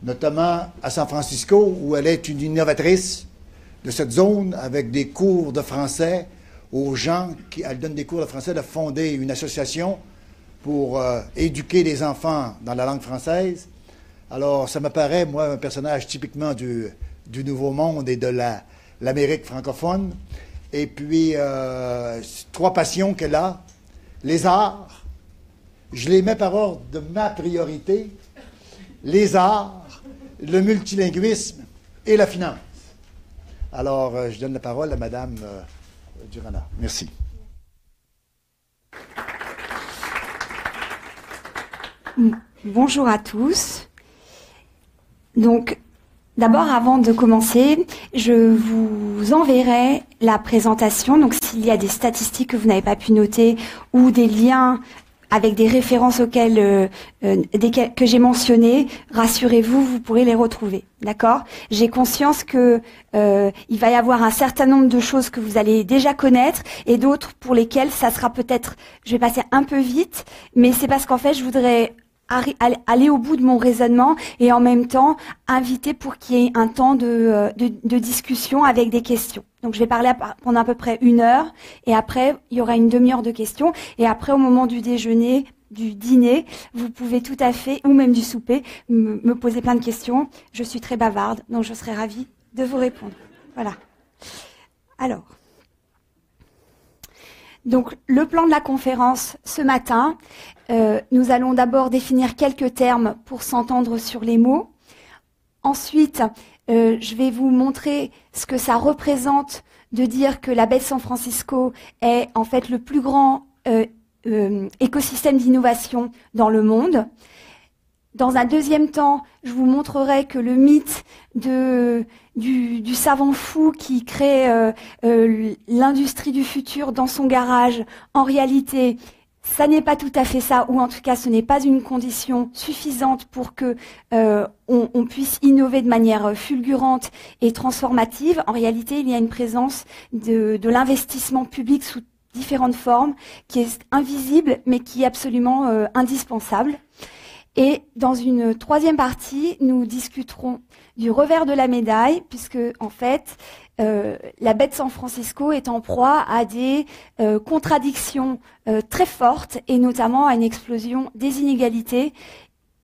notamment à San Francisco, où elle est une innovatrice de cette zone, avec des cours de français aux gens. Elle donne des cours de français, de fonder une association pour éduquer les enfants dans la langue française. Alors, ça me paraît, moi, un personnage typiquement du Nouveau Monde et de l'Amérique francophone. Et puis, 3 passions qu'elle a. Les arts, je les mets par ordre de ma priorité. Les arts, le multilinguisme et la finance. Alors, je donne la parole à Madame Durana. Merci. Bonjour à tous. Donc, d'abord, avant de commencer, je vous enverrai la présentation. Donc, s'il y a des statistiques que vous n'avez pas pu noter ou des liens avec des références que j'ai mentionnées, rassurez-vous, vous pourrez les retrouver. D'accord ? J'ai conscience que il va y avoir un certain nombre de choses que vous allez déjà connaître et d'autres pour lesquelles ça sera peut-être, je vais passer un peu vite, mais c'est parce qu'en fait, je voudrais aller au bout de mon raisonnement et en même temps inviter pour qu'il y ait un temps de discussion avec des questions. Donc je vais parler pendant à peu près 1 heure et après il y aura une demi-heure de questions et après au moment du déjeuner, du dîner, vous pouvez tout à fait, ou même du souper, me poser plein de questions. Je suis très bavarde, donc je serai ravie de vous répondre. Voilà. Alors, donc le plan de la conférence ce matin, nous allons d'abord définir quelques termes pour s'entendre sur les mots. Ensuite, je vais vous montrer ce que ça représente de dire que la baie de San Francisco est en fait le plus grand écosystème d'innovation dans le monde. Dans un deuxième temps, je vous montrerai que le mythe du savant fou qui crée l'industrie du futur dans son garage, en réalité, ça n'est pas tout à fait ça, ou en tout cas, ce n'est pas une condition suffisante pour que on puisse innover de manière fulgurante et transformative. En réalité, il y a une présence de l'investissement public sous différentes formes, qui est invisible, mais qui est absolument indispensable. Et dans une troisième partie, nous discuterons du revers de la médaille, puisque en fait, la baie de San Francisco est en proie à des contradictions très fortes, et notamment à une explosion des inégalités,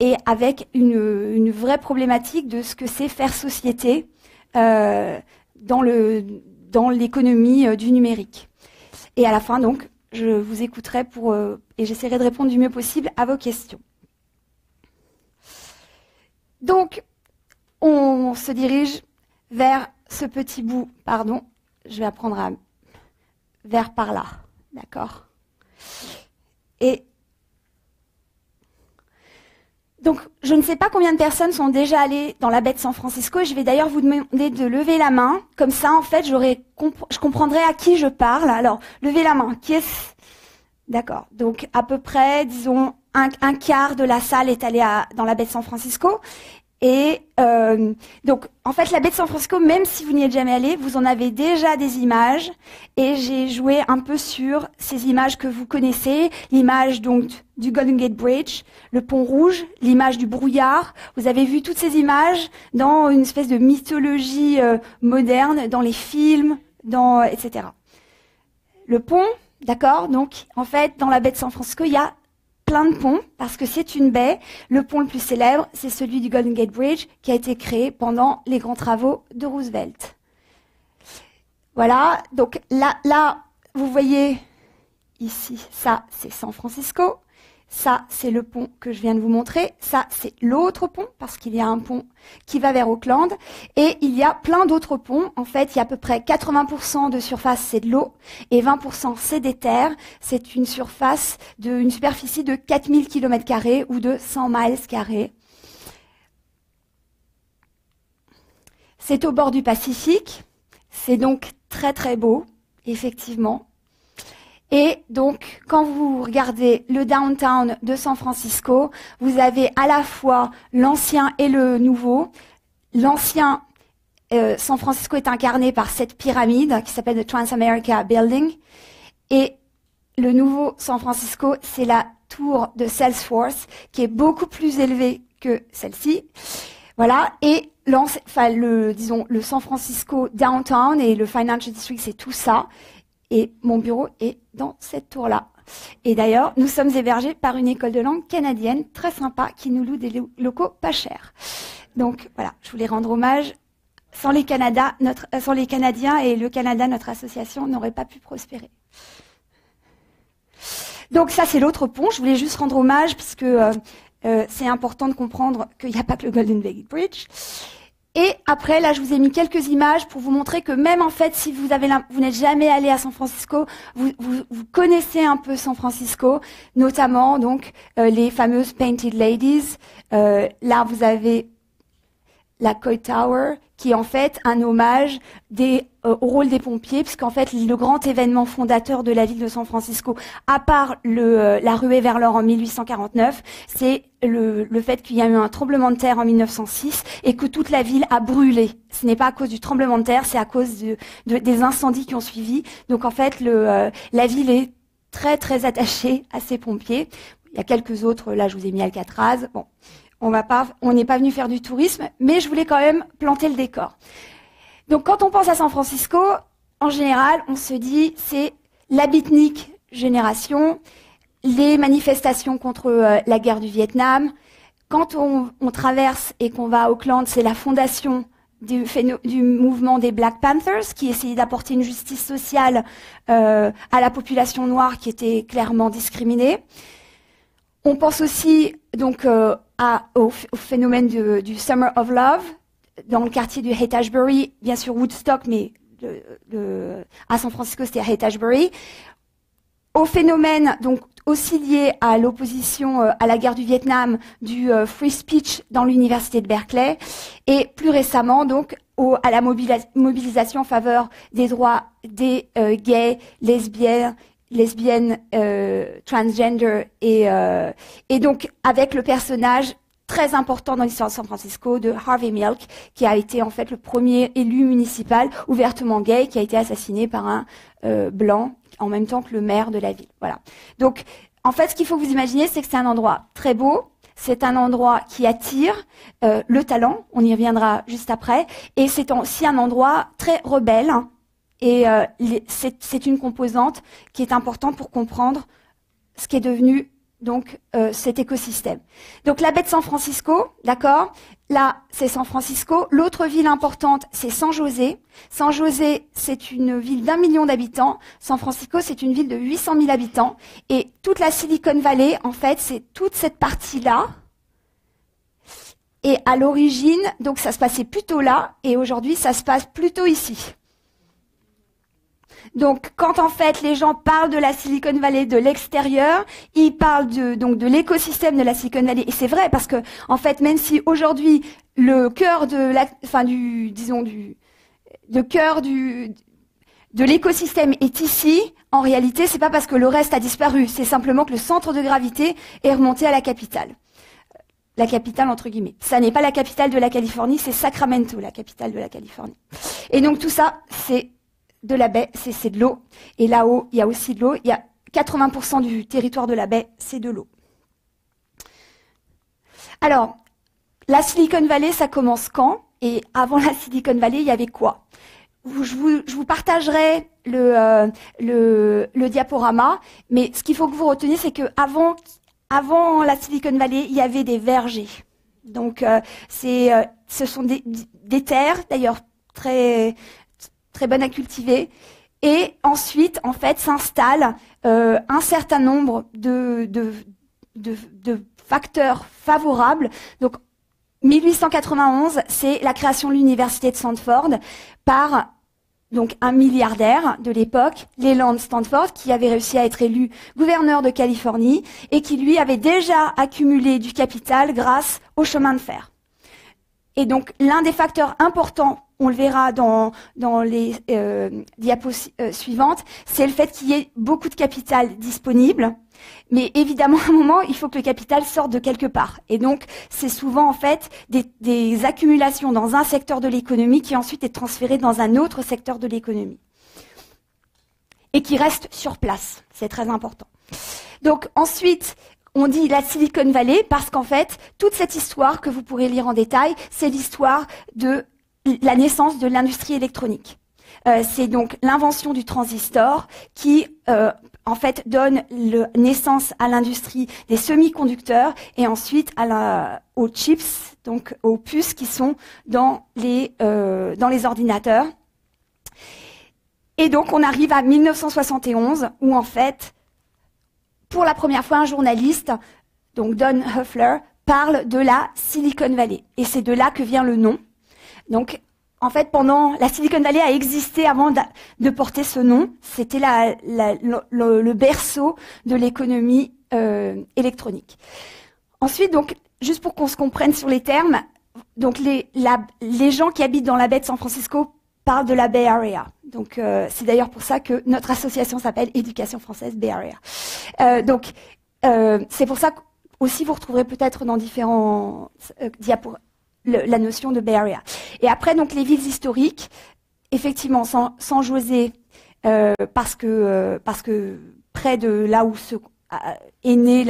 et avec une vraie problématique de ce que c'est faire société dans l'économie du numérique. Et à la fin, donc, je vous écouterai et j'essaierai de répondre du mieux possible à vos questions. Donc, on se dirige vers ce petit bout, pardon, je vais apprendre vers par là, d'accord ? Et donc, je ne sais pas combien de personnes sont déjà allées dans la baie de San Francisco, et je vais d'ailleurs vous demander de lever la main, comme ça, en fait, je comprendrai à qui je parle. Alors, levez la main, qui est-ce ? D'accord, donc à peu près, disons, un quart de la salle est allé dans la baie de San Francisco. Et donc, en fait, la baie de San Francisco, même si vous n'y êtes jamais allé, vous en avez déjà des images. Et j'ai joué un peu sur ces images que vous connaissez. L'image donc du Golden Gate Bridge, le pont rouge, l'image du brouillard. Vous avez vu toutes ces images dans une espèce de mythologie moderne, dans les films, etc. Le pont, d'accord. Donc, en fait, dans la baie de San Francisco, il y a plein de ponts, parce que c'est une baie. Le pont le plus célèbre, c'est celui du Golden Gate Bridge, qui a été créé pendant les grands travaux de Roosevelt. Voilà, donc là, vous voyez ici, ça, c'est San Francisco. Ça, c'est le pont que je viens de vous montrer. Ça, c'est l'autre pont, parce qu'il y a un pont qui va vers Auckland. Et il y a plein d'autres ponts. En fait, il y a à peu près 80% de surface, c'est de l'eau, et 20%, c'est des terres. C'est une superficie de 4000 km² ou de 100 miles carrés. C'est au bord du Pacifique. C'est donc très, très beau, effectivement. Et donc, quand vous regardez le downtown de San Francisco, vous avez à la fois l'ancien et le nouveau. L'ancien, San Francisco est incarné par cette pyramide qui s'appelle le Transamerica Building. Et le nouveau San Francisco, c'est la tour de Salesforce, qui est beaucoup plus élevée que celle-ci. Voilà, et disons, le San Francisco Downtown et le Financial District, c'est tout ça. Et mon bureau est dans cette tour-là. Et d'ailleurs, nous sommes hébergés par une école de langue canadienne très sympa qui nous loue des locaux pas chers. Donc voilà, je voulais rendre hommage. Sans les Canadiens et le Canada, notre association n'aurait pas pu prospérer. Donc ça, c'est l'autre pont. Je voulais juste rendre hommage puisque c'est important de comprendre qu'il n'y a pas que le Golden Gate Bridge. Et après, là, je vous ai mis quelques images pour vous montrer que même en fait, si vous n'êtes jamais allé à San Francisco, vous connaissez un peu San Francisco, notamment donc les fameuses Painted Ladies. Là, vous avez la Coit Tower, qui est en fait un hommage au rôle des pompiers, puisqu'en fait, le grand événement fondateur de la ville de San Francisco, à part la ruée vers l'or en 1849, c'est le fait qu'il y a eu un tremblement de terre en 1906 et que toute la ville a brûlé. Ce n'est pas à cause du tremblement de terre, c'est à cause des incendies qui ont suivi. Donc en fait, la ville est très très attachée à ses pompiers. Il y a quelques autres, là je vous ai mis Alcatraz. Bon. On n'est pas venu faire du tourisme, mais je voulais quand même planter le décor. Donc, quand on pense à San Francisco, en général, on se dit c'est la beatnik génération, les manifestations contre la guerre du Vietnam. Quand on traverse et qu'on va à Oakland, c'est la fondation du mouvement des Black Panthers, qui essayait d'apporter une justice sociale à la population noire qui était clairement discriminée. On pense aussi donc au phénomène du Summer of Love dans le quartier du Haight-Ashbury, bien sûr Woodstock, mais à San Francisco c'était Haight-Ashbury. Au phénomène donc aussi lié à l'opposition à la guerre du Vietnam du free speech dans l'université de Berkeley, et plus récemment donc à la mobilisation en faveur des droits des gays, lesbiennes, transgender et donc avec le personnage très important dans l'histoire de San Francisco de Harvey Milk, qui a été en fait le premier élu municipal ouvertement gay, qui a été assassiné par un blanc en même temps que le maire de la ville. Voilà. Donc en fait, ce qu'il faut vous imaginer, c'est que c'est un endroit très beau. C'est un endroit qui attire le talent. On y reviendra juste après. Et c'est aussi un endroit très rebelle. Et c'est une composante qui est importante pour comprendre ce qui est devenu donc cet écosystème. Donc la baie de San Francisco, d'accord. Là, c'est San Francisco. L'autre ville importante, c'est San José. San José, c'est une ville d'1 million d'habitants. San Francisco, c'est une ville de 800 000 habitants. Et toute la Silicon Valley, en fait, c'est toute cette partie-là. Et à l'origine, donc ça se passait plutôt là, et aujourd'hui, ça se passe plutôt ici. Donc, quand en fait les gens parlent de la Silicon Valley de l'extérieur, ils parlent de l'écosystème de la Silicon Valley. Et c'est vrai parce que, en fait, même si aujourd'hui le cœur de l'écosystème est ici, en réalité, c'est pas parce que le reste a disparu. C'est simplement que le centre de gravité est remonté à la capitale. La capitale, entre guillemets. Ça n'est pas la capitale de la Californie, c'est Sacramento, la capitale de la Californie. Et donc tout ça, c'est de la baie, c'est de l'eau. Et là-haut, il y a aussi de l'eau. Il y a 80% du territoire de la baie, c'est de l'eau. Alors, la Silicon Valley, ça commence quand? Et avant la Silicon Valley, il y avait quoi? Je vous partagerai le diaporama, mais ce qu'il faut que vous reteniez, c'est que avant la Silicon Valley, il y avait des vergers. Donc, ce sont des terres, d'ailleurs très bonnes à cultiver. Et ensuite, en fait, s'installe un certain nombre de facteurs favorables. Donc, 1891, c'est la création de l'université de Stanford par donc un milliardaire de l'époque, Leland Stanford, qui avait réussi à être élu gouverneur de Californie et qui, lui, avait déjà accumulé du capital grâce au chemin de fer. Et donc, l'un des facteurs importants, on le verra dans les diapos suivantes, c'est le fait qu'il y ait beaucoup de capital disponible. Mais évidemment, à un moment, il faut que le capital sorte de quelque part. Et donc, c'est souvent en fait des accumulations dans un secteur de l'économie qui ensuite est transféré dans un autre secteur de l'économie. Et qui reste sur place. C'est très important. Donc ensuite, on dit la Silicon Valley parce qu'en fait, toute cette histoire que vous pourrez lire en détail, c'est l'histoire de la naissance de l'industrie électronique. C'est donc l'invention du transistor qui, en fait, donne naissance à l'industrie des semi-conducteurs et ensuite aux chips, donc aux puces qui sont dans les ordinateurs. Et donc, on arrive à 1971 où, en fait, pour la première fois, un journaliste, donc Don Hoefler, parle de la Silicon Valley. Et c'est de là que vient le nom. Donc, en fait, la Silicon Valley a existé avant de porter ce nom. C'était le berceau de l'économie électronique. Ensuite, donc, juste pour qu'on se comprenne sur les termes, donc les gens qui habitent dans la baie de San Francisco parlent de la Bay Area. Donc, c'est d'ailleurs pour ça que notre association s'appelle Éducation française Bay Area. Donc, c'est pour ça que aussi vous retrouverez peut-être dans différents diapos la notion de Bay Area. Et après, donc, les villes historiques, effectivement, San José, parce que près de là où est née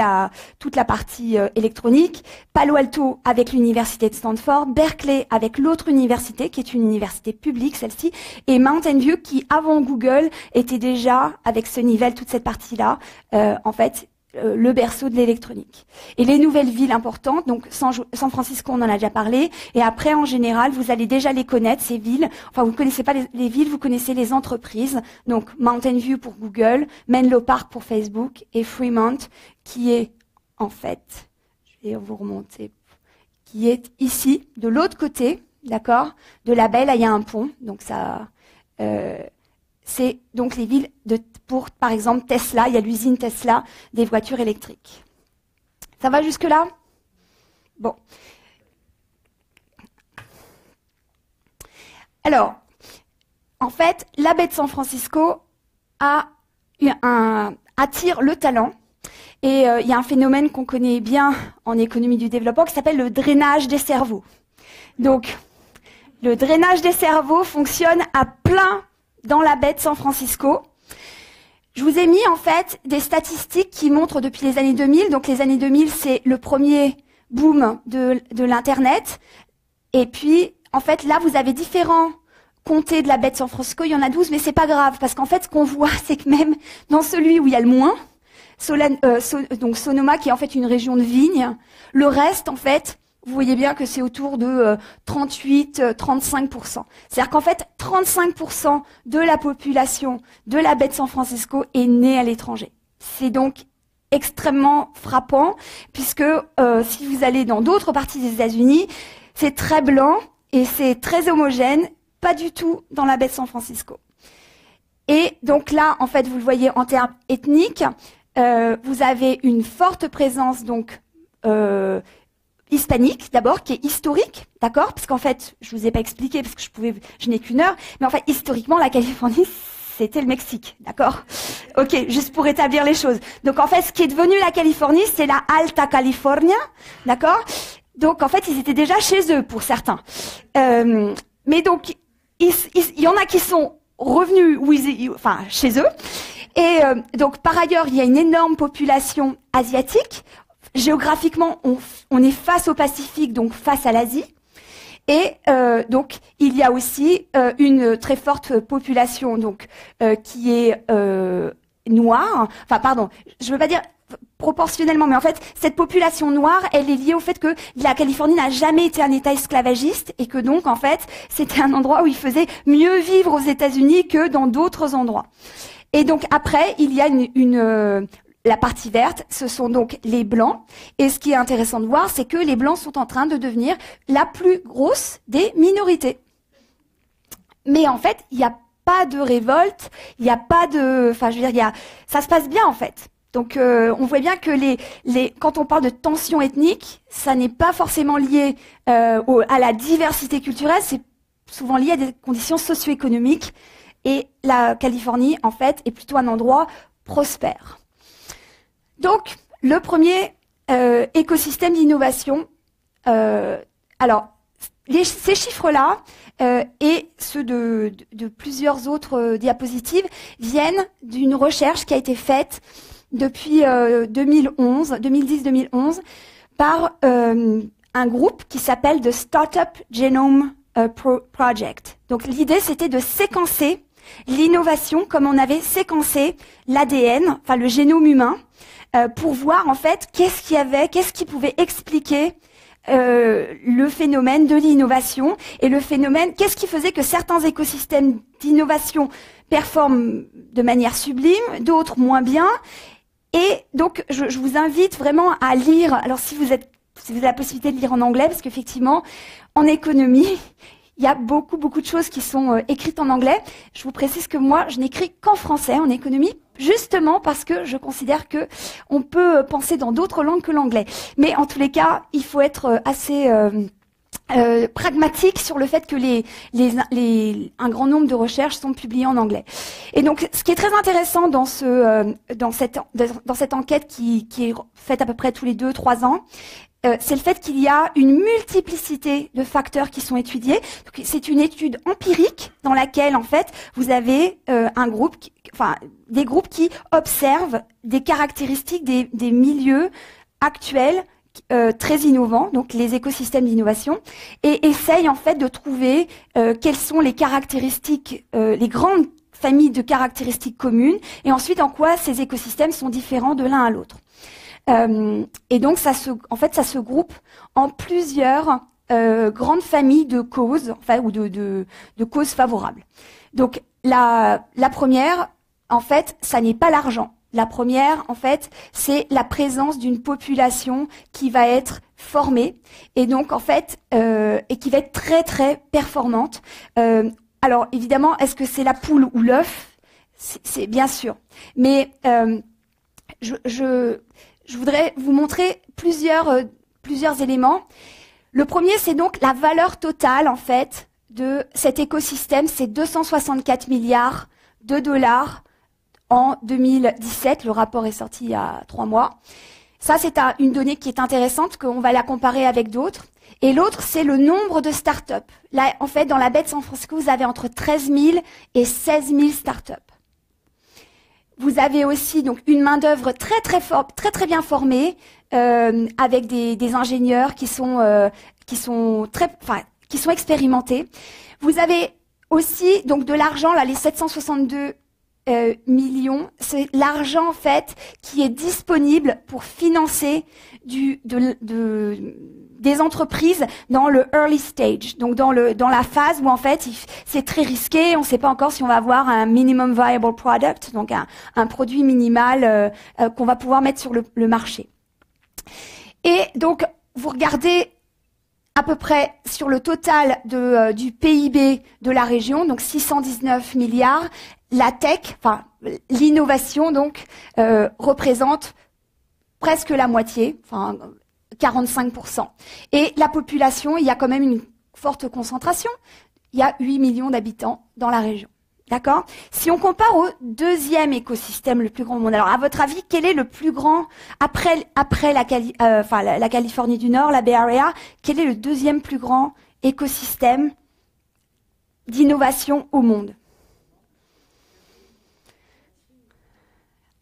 toute la partie électronique, Palo Alto avec l'université de Stanford, Berkeley avec l'autre université, qui est une université publique, celle-ci, et Mountain View, qui, avant Google, était déjà, avec Sunnyvale, toute cette partie-là, en fait, le berceau de l'électronique. Et les nouvelles villes importantes, donc San Francisco, on en a déjà parlé, et après, en général, vous allez déjà les connaître, ces villes. Enfin, vous ne connaissez pas les villes, vous connaissez les entreprises. Donc, Mountain View pour Google, Menlo Park pour Facebook, et Fremont, qui est, en fait, je vais vous remonter, qui est ici, de l'autre côté, d'accord, de la baie, là, il y a un pont, donc ça... c'est donc les villes pour, par exemple, Tesla, il y a l'usine Tesla des voitures électriques. Ça va jusque-là? Bon. Alors, en fait, la baie de San Francisco attire le talent. Et il y a un phénomène qu'on connaît bien en économie du développement qui s'appelle le drainage des cerveaux. Donc, le drainage des cerveaux fonctionne à plein dans la baie de San Francisco. Je vous ai mis en fait des statistiques qui montrent depuis les années 2000. Donc les années 2000, c'est le premier boom de l'Internet. Et puis, en fait, là, vous avez différents comtés de la baie de San Francisco. Il y en a 12, mais c'est pas grave. Parce qu'en fait, ce qu'on voit, c'est que même dans celui où il y a le moins, donc Sonoma, qui est en fait une région de vignes, le reste, en fait, vous voyez bien que c'est autour de 38-35%. C'est-à-dire qu'en fait, 35% de la population de la baie de San Francisco est née à l'étranger. C'est donc extrêmement frappant, puisque si vous allez dans d'autres parties des États-Unis, c'est très blanc et c'est très homogène, pas du tout dans la baie de San Francisco. Et donc là, en fait, vous le voyez en termes ethniques, vous avez une forte présence donc hispanique d'abord, qui est historique, d'accord, parce qu'en fait, je vous ai pas expliqué parce que je n'ai qu'une heure, mais en fait, historiquement, la Californie, c'était le Mexique, d'accord. Ok, juste pour établir les choses. Donc en fait, ce qui est devenu la Californie, c'est la Alta California, d'accord. Donc en fait, ils étaient déjà chez eux pour certains, mais donc il y en a qui sont revenus chez eux, et donc par ailleurs, il y a une énorme population asiatique. Géographiquement, on est face au Pacifique, donc face à l'Asie. Et donc, il y a aussi une très forte population donc qui est noire. Enfin, pardon, je ne veux pas dire proportionnellement, mais en fait, cette population noire, elle est liée au fait que la Californie n'a jamais été un État esclavagiste et que donc, en fait, c'était un endroit où il faisait mieux vivre aux États-Unis que dans d'autres endroits. Et donc, après, il y a la partie verte, ce sont donc les Blancs. Et ce qui est intéressant de voir, c'est que les Blancs sont en train de devenir la plus grosse des minorités. Mais en fait, il n'y a pas de révolte, il n'y a pas de... Enfin, je veux dire, ça se passe bien, en fait. Donc, on voit bien que quand on parle de tension ethnique, ça n'est pas forcément lié à la diversité culturelle, c'est souvent lié à des conditions socio-économiques. Et la Californie, en fait, est plutôt un endroit prospère. Donc, le premier écosystème d'innovation, alors, ces chiffres-là et ceux de plusieurs autres diapositives viennent d'une recherche qui a été faite depuis 2010-2011, par un groupe qui s'appelle The Startup Genome Project. Donc l'idée, c'était de séquencer l'innovation comme on avait séquencé l'ADN, enfin le génome humain, pour voir en fait qu'est-ce qui pouvait expliquer le phénomène de l'innovation et le phénomène, qu'est-ce qui faisait que certains écosystèmes d'innovation performent de manière sublime, d'autres moins bien. Et donc, je vous invite vraiment à lire, alors si vous avez la possibilité de lire en anglais, parce qu'effectivement, en économie, il y a beaucoup de choses qui sont écrites en anglais. Je vous précise que moi, je n'écris qu'en français en économie, justement parce que je considère que on peut penser dans d'autres langues que l'anglais. Mais en tous les cas, il faut être assez pragmatique sur le fait que un grand nombre de recherches sont publiées en anglais. Et donc, ce qui est très intéressant dans cette enquête qui est faite à peu près tous les 2-3 ans, c'est le fait qu'il y a une multiplicité de facteurs qui sont étudiés. C'est une étude empirique dans laquelle, en fait, vous avez des groupes qui observent des caractéristiques des milieux actuels très innovants, donc les écosystèmes d'innovation, et essayent en fait de trouver quelles sont les caractéristiques, les grandes familles de caractéristiques communes, et ensuite en quoi ces écosystèmes sont différents de l'un à l'autre. Et donc ça se groupe en plusieurs grandes familles de causes, enfin ou de causes favorables. Donc la première, en fait, ça n'est pas l'argent. La première, en fait, c'est la présence d'une population qui va être formée et donc en fait et qui va être très très performante. Alors évidemment, est-ce que c'est la poule ou l'œuf? C'est bien sûr, mais je voudrais vous montrer plusieurs éléments. Le premier, c'est donc la valeur totale, en fait, de cet écosystème. C'est 264 milliards de dollars en 2017. Le rapport est sorti il y a 3 mois. Ça, c'est une donnée qui est intéressante, qu'on va la comparer avec d'autres. Et l'autre, c'est le nombre de startups. Là, en fait, dans la baie de San Francisco, vous avez entre 13 000 et 16 000 startups. Vous avez aussi donc une main-d'œuvre très bien formée, avec des ingénieurs qui sont expérimentés. Vous avez aussi donc de l'argent, là, les 762 millions, c'est l'argent en fait qui est disponible pour financer des entreprises dans le early stage, donc dans la phase où en fait c'est très risqué, on ne sait pas encore si on va avoir un minimum viable product, donc un produit minimal qu'on va pouvoir mettre sur le marché. Et donc vous regardez à peu près sur le total du PIB de la région, donc 619 milliards, la tech, enfin l'innovation donc représente presque la moitié, enfin 45%. Et la population, il y a quand même une forte concentration. Il y a 8 millions d'habitants dans la région. D'accord? Si on compare au deuxième écosystème le plus grand au monde, alors à votre avis, quel est le plus grand après la Californie du Nord, la Bay Area, quel est le deuxième plus grand écosystème d'innovation au monde?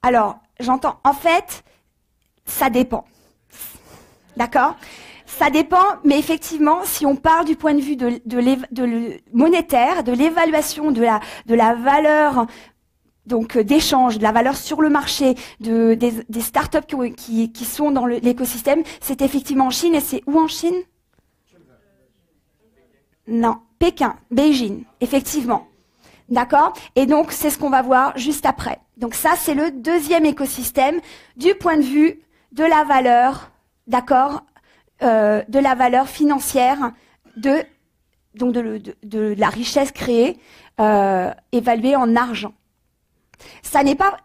Alors, j'entends, en fait, ça dépend. D'accord? Ça dépend, mais effectivement, si on parle du point de vue monétaire, de l'évaluation de la valeur donc d'échange, de la valeur sur le marché, des startups qui sont dans l'écosystème, c'est effectivement en Chine. Et c'est où en Chine? Non, Pékin, Beijing, effectivement. D'accord? Et donc, c'est ce qu'on va voir juste après. Donc ça, c'est le deuxième écosystème du point de vue de la valeur, d'accord, de la valeur financière de la richesse créée, évaluée en argent. Ça n'est pas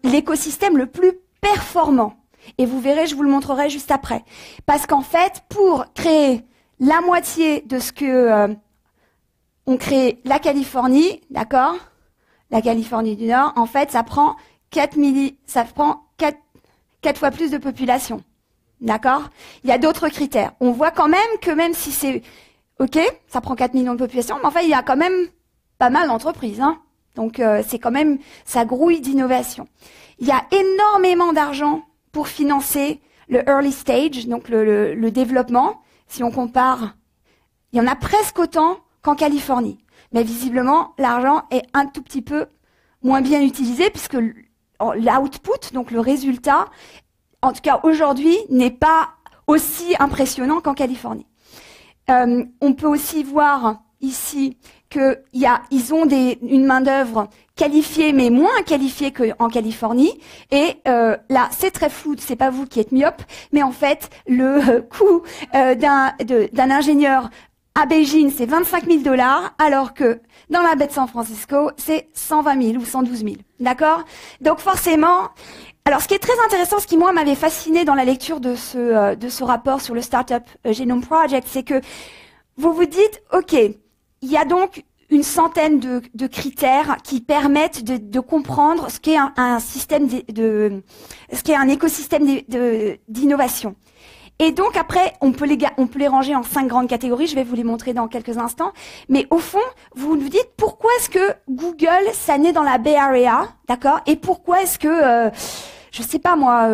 l'écosystème le plus performant. Et vous verrez, je vous le montrerai juste après. Parce qu'en fait, pour créer la moitié de ce que on crée la Californie, d'accord, la Californie du Nord, en fait, ça prend 4 fois plus de population. D'accord? Il y a d'autres critères. On voit quand même que même si c'est OK, ça prend 4 millions de population, mais enfin, il y a quand même pas mal d'entreprises. Hein. Donc c'est quand même, ça grouille d'innovation. Il y a énormément d'argent pour financer le early stage, donc le développement. Si on compare, il y en a presque autant qu'en Californie. Mais visiblement, l'argent est un tout petit peu moins bien utilisé puisque l'output, donc le résultat, en tout cas aujourd'hui, n'est pas aussi impressionnant qu'en Californie. On peut aussi voir ici qu'ils ont une main-d'œuvre qualifiée mais moins qualifiée qu'en Californie. Et là, c'est très flou, c'est pas vous qui êtes myope, mais en fait, le coût d'un ingénieur à Beijing, c'est 25 000 $, alors que dans la baie de San Francisco, c'est 120 000 ou 112 000. D'accord? Donc forcément, alors ce qui est très intéressant, ce qui moi m'avait fasciné dans la lecture de ce rapport sur le Startup Genome Project, c'est que vous vous dites, OK, il y a donc une centaine de critères qui permettent de comprendre ce qu'est un système ce qu'est un écosystème d'innovation. Et donc après, on peut les ranger en 5 grandes catégories. Je vais vous les montrer dans quelques instants. Mais au fond, vous vous dites pourquoi est-ce que Google, ça naît dans la Bay Area, d'accord? Et pourquoi est-ce que je sais pas moi,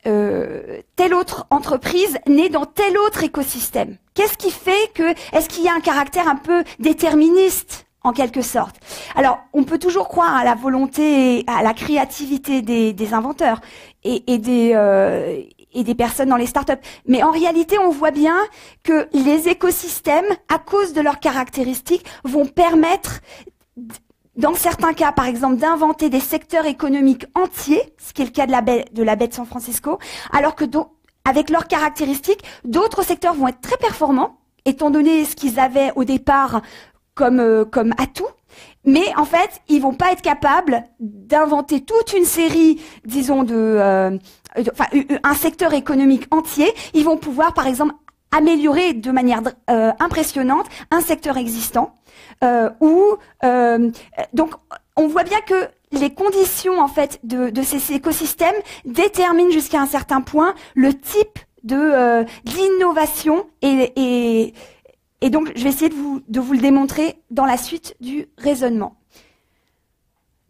telle autre entreprise naît dans tel autre écosystème? Qu'est-ce qui fait est-ce qu'il y a un caractère un peu déterministe en quelque sorte? Alors, on peut toujours croire à la volonté, à la créativité des inventeurs et des personnes dans les startups. Mais en réalité, on voit bien que les écosystèmes, à cause de leurs caractéristiques, vont permettre, dans certains cas, par exemple, d'inventer des secteurs économiques entiers, ce qui est le cas de la baie de San Francisco, alors que avec leurs caractéristiques, d'autres secteurs vont être très performants, étant donné ce qu'ils avaient au départ comme atout. Mais en fait, ils vont pas être capables d'inventer toute une série, disons, un secteur économique entier. Ils vont pouvoir, par exemple, améliorer de manière impressionnante un secteur existant. Donc, on voit bien que les conditions en fait de ces écosystèmes déterminent jusqu'à un certain point le type d'innovation et donc je vais essayer de vous le démontrer dans la suite du raisonnement.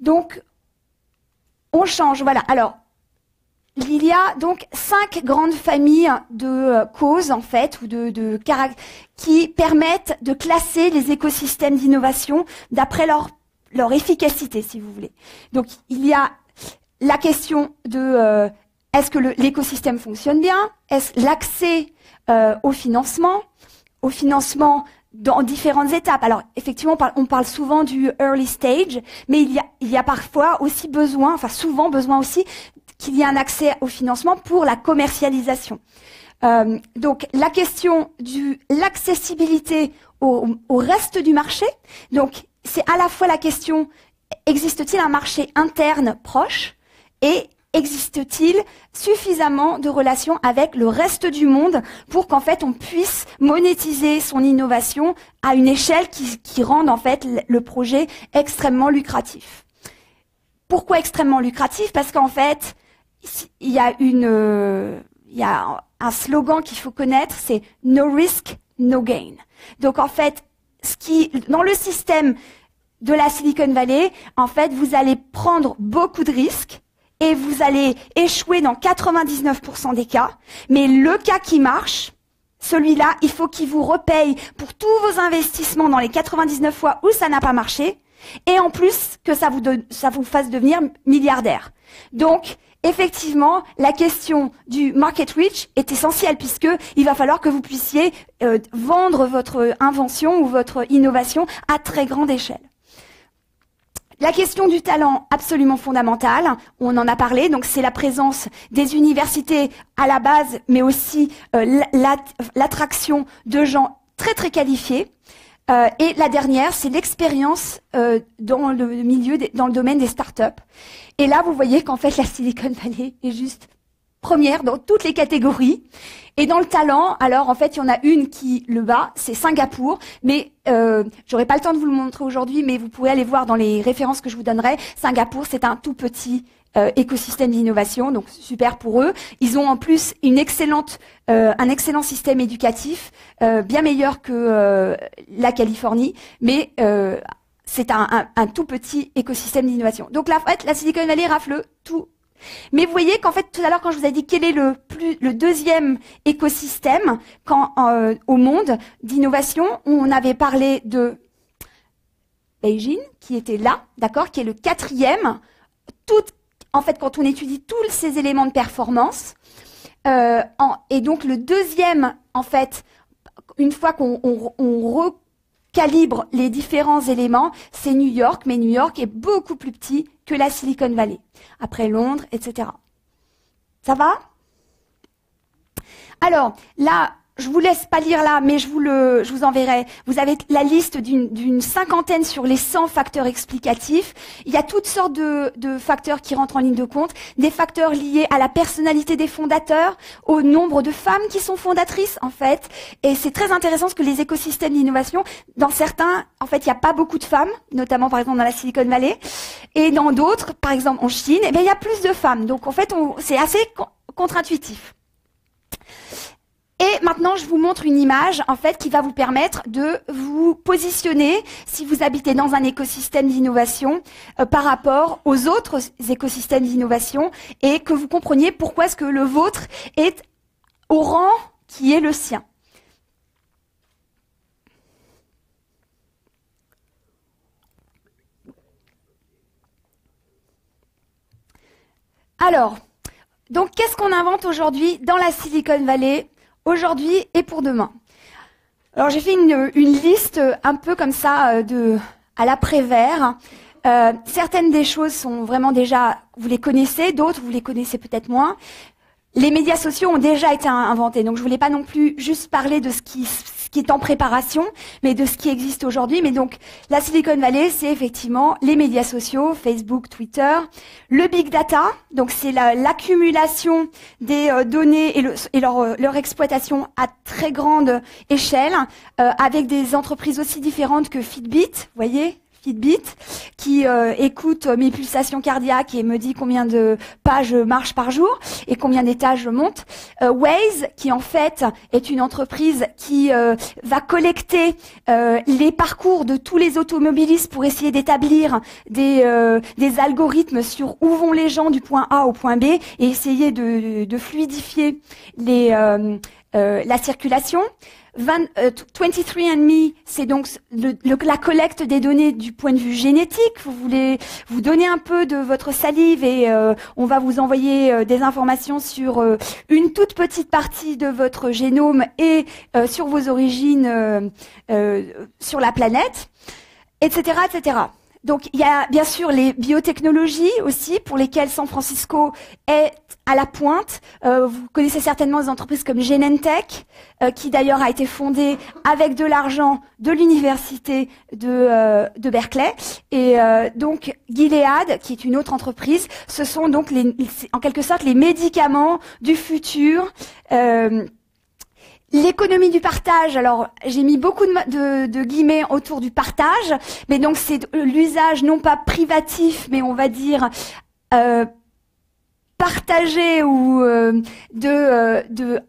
Donc on change, voilà. Alors il y a donc 5 grandes familles de causes en fait ou qui permettent de classer les écosystèmes d'innovation d'après leur efficacité, si vous voulez. Donc, il y a la question de est-ce que l'écosystème fonctionne bien? Est-ce l'accès au financement dans différentes étapes? Alors, effectivement, on parle souvent du early stage, mais il y a parfois aussi souvent besoin aussi qu'il y ait un accès au financement pour la commercialisation. Donc, la question de l'accessibilité au reste du marché. Donc, c'est à la fois la question, existe-t-il un marché interne proche et existe-t-il suffisamment de relations avec le reste du monde pour qu'en fait on puisse monétiser son innovation à une échelle qui rende en fait le projet extrêmement lucratif. Pourquoi extrêmement lucratif? Parce qu'en fait, il y a un slogan qu'il faut connaître, c'est no risk, no gain. Donc en fait, dans le système de la Silicon Valley, en fait, vous allez prendre beaucoup de risques et vous allez échouer dans 99% des cas. Mais le cas qui marche, celui-là, il faut qu'il vous repaye pour tous vos investissements dans les 99 fois où ça n'a pas marché. Et en plus, que ça vous fasse devenir milliardaire. Donc, effectivement, la question du market reach est essentielle puisque il va falloir que vous puissiez vendre votre invention ou votre innovation à très grande échelle. La question du talent, absolument fondamentale, on en a parlé, donc c'est la présence des universités à la base, mais aussi l'attraction de gens très très qualifiés. Et la dernière, c'est l'expérience dans le domaine des startups. Et là, vous voyez qu'en fait, la Silicon Valley est juste première dans toutes les catégories. Et dans le talent, alors en fait, il y en a une qui le bat, c'est Singapour. Mais j'aurai pas le temps de vous le montrer aujourd'hui, mais vous pouvez aller voir dans les références que je vous donnerai. Singapour, c'est un tout petit écosystème d'innovation, donc super pour eux. Ils ont en plus un excellent système éducatif, bien meilleur que la Californie, mais c'est un tout petit écosystème d'innovation. Donc là, en fait, la Silicon Valley rafle tout. Mais vous voyez qu'en fait, tout à l'heure, quand je vous ai dit quel est le deuxième écosystème au monde d'innovation, on avait parlé de Beijing, qui était là, d'accord, qui est le quatrième. En fait, quand on étudie tous ces éléments de performance, et donc le deuxième, en fait, une fois qu'on recalibre les différents éléments, c'est New York, mais New York est beaucoup plus petit que la Silicon Valley. Après Londres, etc. Ça va? Alors, là, je vous laisse pas lire là, mais je vous enverrai. Vous avez la liste d'une cinquantaine sur les 100 facteurs explicatifs. Il y a toutes sortes de facteurs qui rentrent en ligne de compte. Des facteurs liés à la personnalité des fondateurs, au nombre de femmes qui sont fondatrices, en fait. Et c'est très intéressant parce que les écosystèmes d'innovation, dans certains, en fait, il n'y a pas beaucoup de femmes, notamment, par exemple, dans la Silicon Valley. Et dans d'autres, par exemple, en Chine, eh bien, il y a plus de femmes. Donc, en fait, c'est assez contre-intuitif. Et maintenant, je vous montre une image, en fait, qui va vous permettre de vous positionner, si vous habitez dans un écosystème d'innovation, par rapport aux autres écosystèmes d'innovation, et que vous compreniez pourquoi est-ce que le vôtre est au rang qui est le sien. Alors, donc, qu'est-ce qu'on invente aujourd'hui dans la Silicon Valley ? Aujourd'hui et pour demain. Alors j'ai fait une liste un peu comme ça à l'après-vert. Certaines des choses sont vraiment déjà, vous les connaissez, d'autres vous les connaissez peut-être moins. Les médias sociaux ont déjà été inventés, donc je voulais pas non plus juste parler de ce qui est en préparation, mais de ce qui existe aujourd'hui. Mais donc, la Silicon Valley, c'est effectivement les médias sociaux, Facebook, Twitter, le big data, donc c'est l'accumulation des données et leur exploitation à très grande échelle, avec des entreprises aussi différentes que Fitbit, vous voyez, Fitbit, qui écoute mes pulsations cardiaques et me dit combien de pas je marche par jour et combien d'étages je monte. Waze, qui en fait est une entreprise qui va collecter les parcours de tous les automobilistes pour essayer d'établir des algorithmes sur où vont les gens du point A au point B et essayer de fluidifier la circulation. 23andMe, c'est donc la collecte des données du point de vue génétique. Vous voulez vous donner un peu de votre salive et on va vous envoyer des informations sur une toute petite partie de votre génome et sur vos origines sur la planète, etc., etc. Donc, il y a bien sûr les biotechnologies aussi, pour lesquelles San Francisco est à la pointe. Vous connaissez certainement des entreprises comme Genentech, qui d'ailleurs a été fondée avec de l'argent de l'université de Berkeley. Et donc, Gilead, qui est une autre entreprise, ce sont donc en quelque sorte les médicaments du futur. L'économie du partage, alors j'ai mis beaucoup de guillemets autour du partage, mais donc c'est l'usage non pas privatif, mais on va dire partagé ou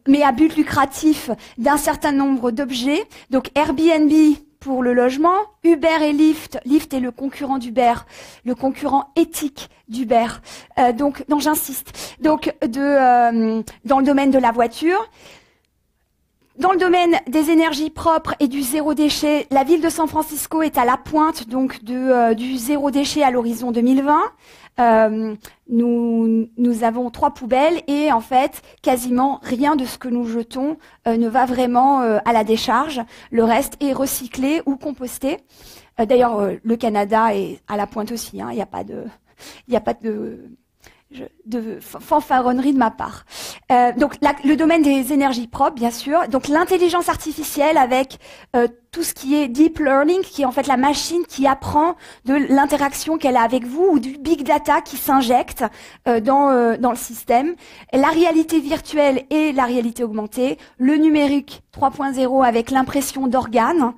mais à but lucratif d'un certain nombre d'objets. Donc Airbnb pour le logement, Uber et Lyft. Lyft est le concurrent d'Uber, le concurrent éthique d'Uber. Donc j'insiste. Donc dans le domaine de la voiture. Dans le domaine des énergies propres et du zéro déchet, la ville de San Francisco est à la pointe donc du zéro déchet à l'horizon 2020. Nous avons 3 poubelles et en fait quasiment rien de ce que nous jetons ne va vraiment à la décharge. Le reste est recyclé ou composté. D'ailleurs, le Canada est à la pointe aussi. Il n'y a pas de fanfaronnerie de ma part. Donc le domaine des énergies propres, bien sûr. Donc l'intelligence artificielle avec tout ce qui est deep learning, qui est en fait la machine qui apprend de l'interaction qu'elle a avec vous, ou du big data qui s'injecte dans le système. La réalité virtuelle et la réalité augmentée. Le numérique 3.0 avec l'impression d'organes.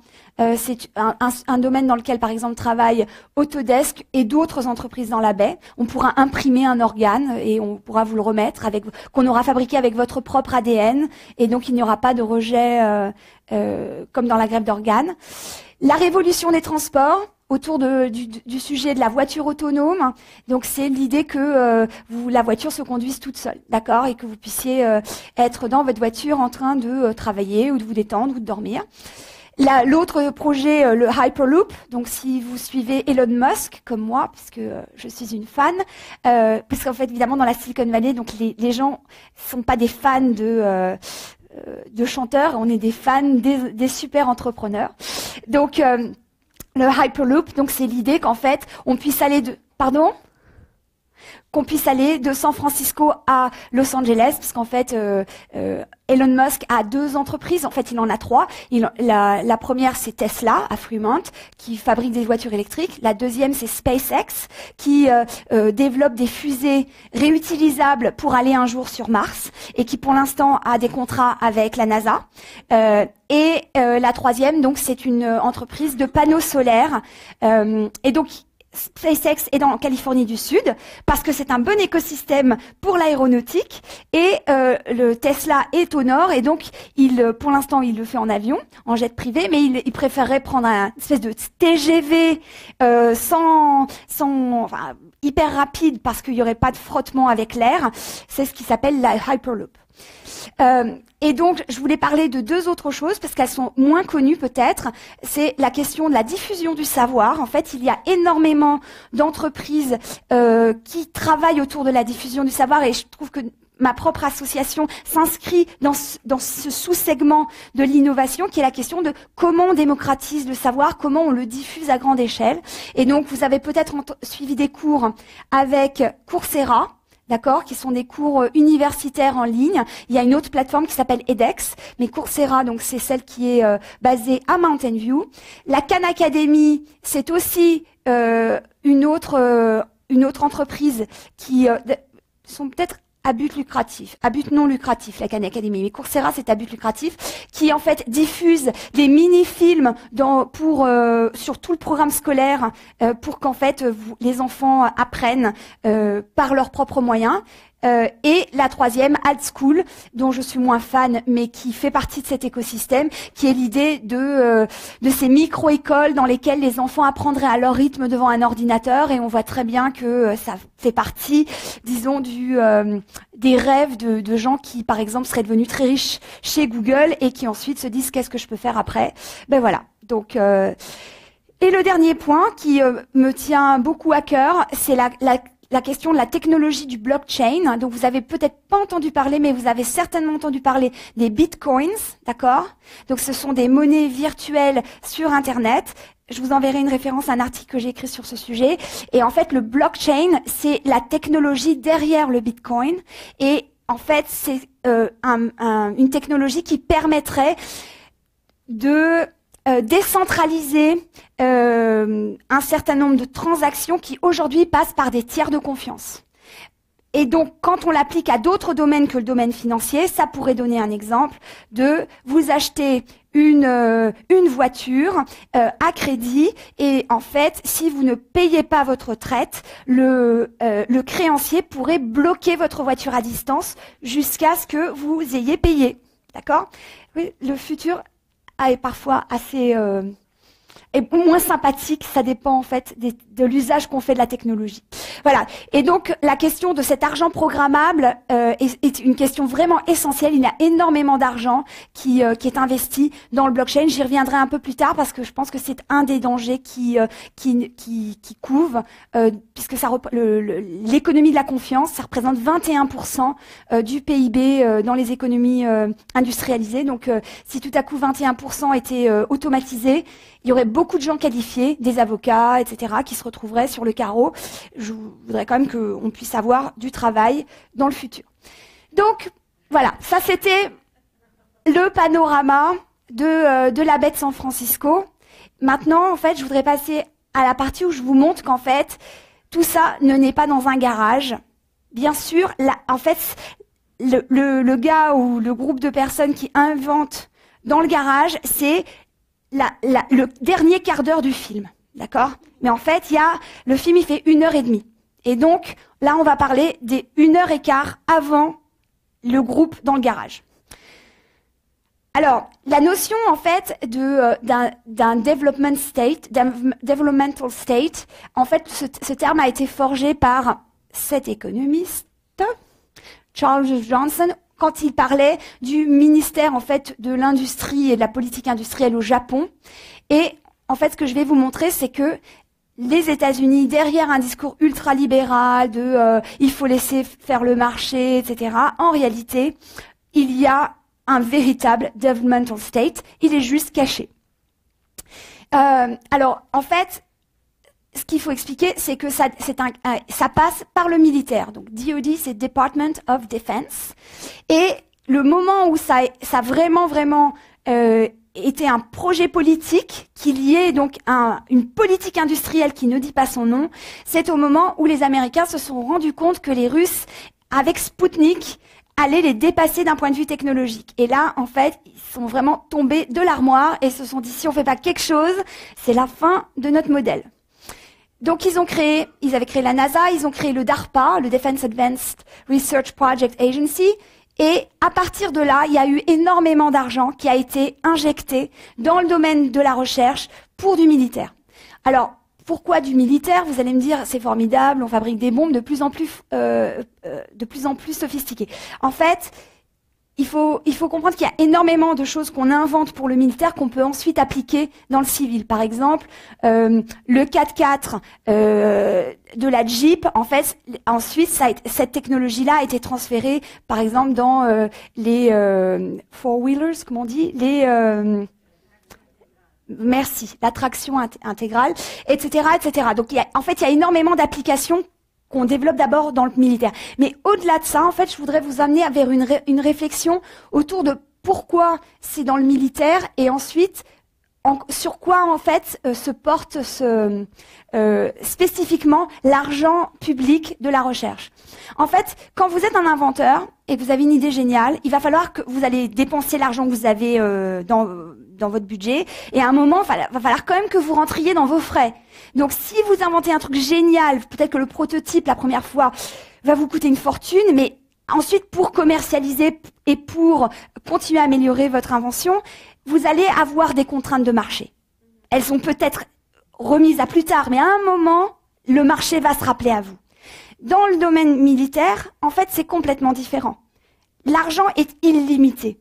C'est un domaine dans lequel, par exemple, travaille Autodesk et d'autres entreprises dans la baie. On pourra imprimer un organe et on pourra vous le remettre qu'on aura fabriqué avec votre propre ADN. Et donc, il n'y aura pas de rejet comme dans la greffe d'organes. La révolution des transports autour du sujet de la voiture autonome. Donc c'est l'idée que la voiture se conduise toute seule, d'accord, et que vous puissiez être dans votre voiture en train de travailler ou de vous détendre ou de dormir. L'autre projet, le Hyperloop, donc si vous suivez Elon Musk, comme moi, puisque je suis une fan, parce qu'en fait, évidemment, dans la Silicon Valley, donc les gens sont pas des fans de chanteurs, on est des fans des super entrepreneurs. Donc, le Hyperloop, donc c'est l'idée qu'en fait, on puisse aller qu'on puisse aller de San Francisco à Los Angeles, parce qu'en fait, Elon Musk a 2 entreprises, en fait il en a 3. La première c'est Tesla à Fremont, qui fabrique des voitures électriques. La deuxième c'est SpaceX, qui développe des fusées réutilisables pour aller un jour sur Mars, et qui pour l'instant a des contrats avec la NASA. Et la troisième, donc c'est une entreprise de panneaux solaires. Et donc SpaceX est en Californie du Sud parce que c'est un bon écosystème pour l'aéronautique, et le Tesla est au nord, et donc pour l'instant il le fait en avion, en jet privé, mais il préférerait prendre un espèce de TGV enfin, hyper rapide, parce qu'il n'y aurait pas de frottement avec l'air. C'est ce qui s'appelle la Hyperloop. Et donc, je voulais parler de 2 autres choses, parce qu'elles sont moins connues peut-être. C'est la question de la diffusion du savoir. En fait, il y a énormément d'entreprises qui travaillent autour de la diffusion du savoir, et je trouve que ma propre association s'inscrit dans ce sous-segment de l'innovation, qui est la question de comment on démocratise le savoir, comment on le diffuse à grande échelle. Et donc, vous avez peut-être suivi des cours avec Coursera, d'accord, qui sont des cours universitaires en ligne. Il y a une autre plateforme qui s'appelle edX, mais Coursera, donc c'est celle qui est basée à Mountain View. La Khan Academy, c'est aussi une autre entreprise qui sont peut-être à but non lucratif, la Khan Academy. Mais Coursera, c'est à but lucratif, qui en fait diffuse des mini-films sur tout le programme scolaire, pour qu'en fait les enfants apprennent par leurs propres moyens. Et la troisième, Alt School, dont je suis moins fan, mais qui fait partie de cet écosystème, qui est l'idée de ces micro-écoles dans lesquelles les enfants apprendraient à leur rythme devant un ordinateur, et on voit très bien que ça fait partie, disons, des rêves de gens qui, par exemple, seraient devenus très riches chez Google, et qui ensuite se disent qu'est-ce que je peux faire après. Ben voilà. Donc, et le dernier point qui me tient beaucoup à cœur, c'est la question de la technologie du blockchain. Donc, vous avez peut-être pas entendu parler, mais vous avez certainement entendu parler des bitcoins, d'accord? Donc, ce sont des monnaies virtuelles sur Internet. Je vous enverrai une référence à un article que j'ai écrit sur ce sujet. Et en fait, le blockchain, c'est la technologie derrière le bitcoin. Et en fait, c'est une technologie qui permettrait de décentraliser un certain nombre de transactions qui aujourd'hui passent par des tiers de confiance. Et donc, quand on l'applique à d'autres domaines que le domaine financier, ça pourrait donner un exemple de vous acheter une voiture à crédit, et en fait, si vous ne payez pas votre retraite, le créancier pourrait bloquer votre voiture à distance jusqu'à ce que vous ayez payé. D'accord? Oui, le futur est parfois assez et moins sympathique, ça dépend en fait de l'usage qu'on fait de la technologie. Voilà. Et donc la question de cet argent programmable est une question vraiment essentielle. Il y a énormément d'argent qui est investi dans le blockchain. J'y reviendrai un peu plus tard, parce que je pense que c'est un des dangers qui couve, puisque l'économie de la confiance, ça représente 21% du PIB dans les économies industrialisées. Donc si tout à coup 21% étaient automatisés, il y aurait beaucoup de gens qualifiés, des avocats, etc., qui se retrouveraient sur le carreau. Je voudrais quand même qu'on puisse avoir du travail dans le futur. Donc, voilà, ça c'était le panorama de la baie de San Francisco. Maintenant, en fait, je voudrais passer à la partie où je vous montre qu'en fait, tout ça ne naît pas dans un garage. Bien sûr, en fait, le gars ou le groupe de personnes qui inventent dans le garage, c'est le dernier quart d'heure du film, d'accord? Mais en fait, le film, il fait 1h30. Et donc, là, on va parler des 1h15 avant le groupe dans le garage. Alors, la notion, en fait, d'un developmental state, en fait, ce terme a été forgé par cet économiste, Charles Johnson, quand il parlait du ministère, en fait, de l'industrie et de la politique industrielle au Japon. Et, en fait, ce que je vais vous montrer, c'est que les États-Unis, derrière un discours ultralibéral il faut laisser faire le marché, etc., en réalité, il y a un véritable developmental state, il est juste caché. Alors, en fait, ce qu'il faut expliquer, c'est que ça passe par le militaire. Donc, DoD, c'est Department of Defense. Et le moment où ça a vraiment été un projet politique, qu'il y ait donc une politique industrielle qui ne dit pas son nom, c'est au moment où les Américains se sont rendus compte que les Russes, avec Sputnik, allaient les dépasser d'un point de vue technologique. Et là, en fait, ils sont vraiment tombés de l'armoire et se sont dit, si on fait pas quelque chose, c'est la fin de notre modèle. Donc, ils avaient créé la NASA, ils ont créé le DARPA, le Defense Advanced Research Project Agency, et à partir de là, il y a eu énormément d'argent qui a été injecté dans le domaine de la recherche pour du militaire. Alors, pourquoi du militaire? Vous allez me dire, c'est formidable, on fabrique des bombes de plus en plus sophistiquées. En fait, il faut comprendre qu'il y a énormément de choses qu'on invente pour le militaire qu'on peut ensuite appliquer dans le civil. Par exemple, le 4x4 de la Jeep, en fait, ensuite, cette technologie-là a été transférée, par exemple, dans les four-wheelers, comment on dit, la traction intégrale, etc., etc. Donc, en fait, il y a énormément d'applications qu'on développe d'abord dans le militaire. Mais au-delà de ça, en fait, je voudrais vous amener vers une réflexion autour de pourquoi c'est dans le militaire et ensuite sur quoi, en fait, se porte spécifiquement l'argent public de la recherche. En fait, quand vous êtes un inventeur et que vous avez une idée géniale, il va falloir que vous allez dépenser l'argent que vous avez dans votre budget, et à un moment, va falloir quand même que vous rentriez dans vos frais. Donc, si vous inventez un truc génial, peut-être que le prototype, la première fois, va vous coûter une fortune, mais ensuite, pour commercialiser et pour continuer à améliorer votre invention, vous allez avoir des contraintes de marché. Elles sont peut-être remises à plus tard, mais à un moment, le marché va se rappeler à vous. Dans le domaine militaire, en fait, c'est complètement différent. L'argent est illimité.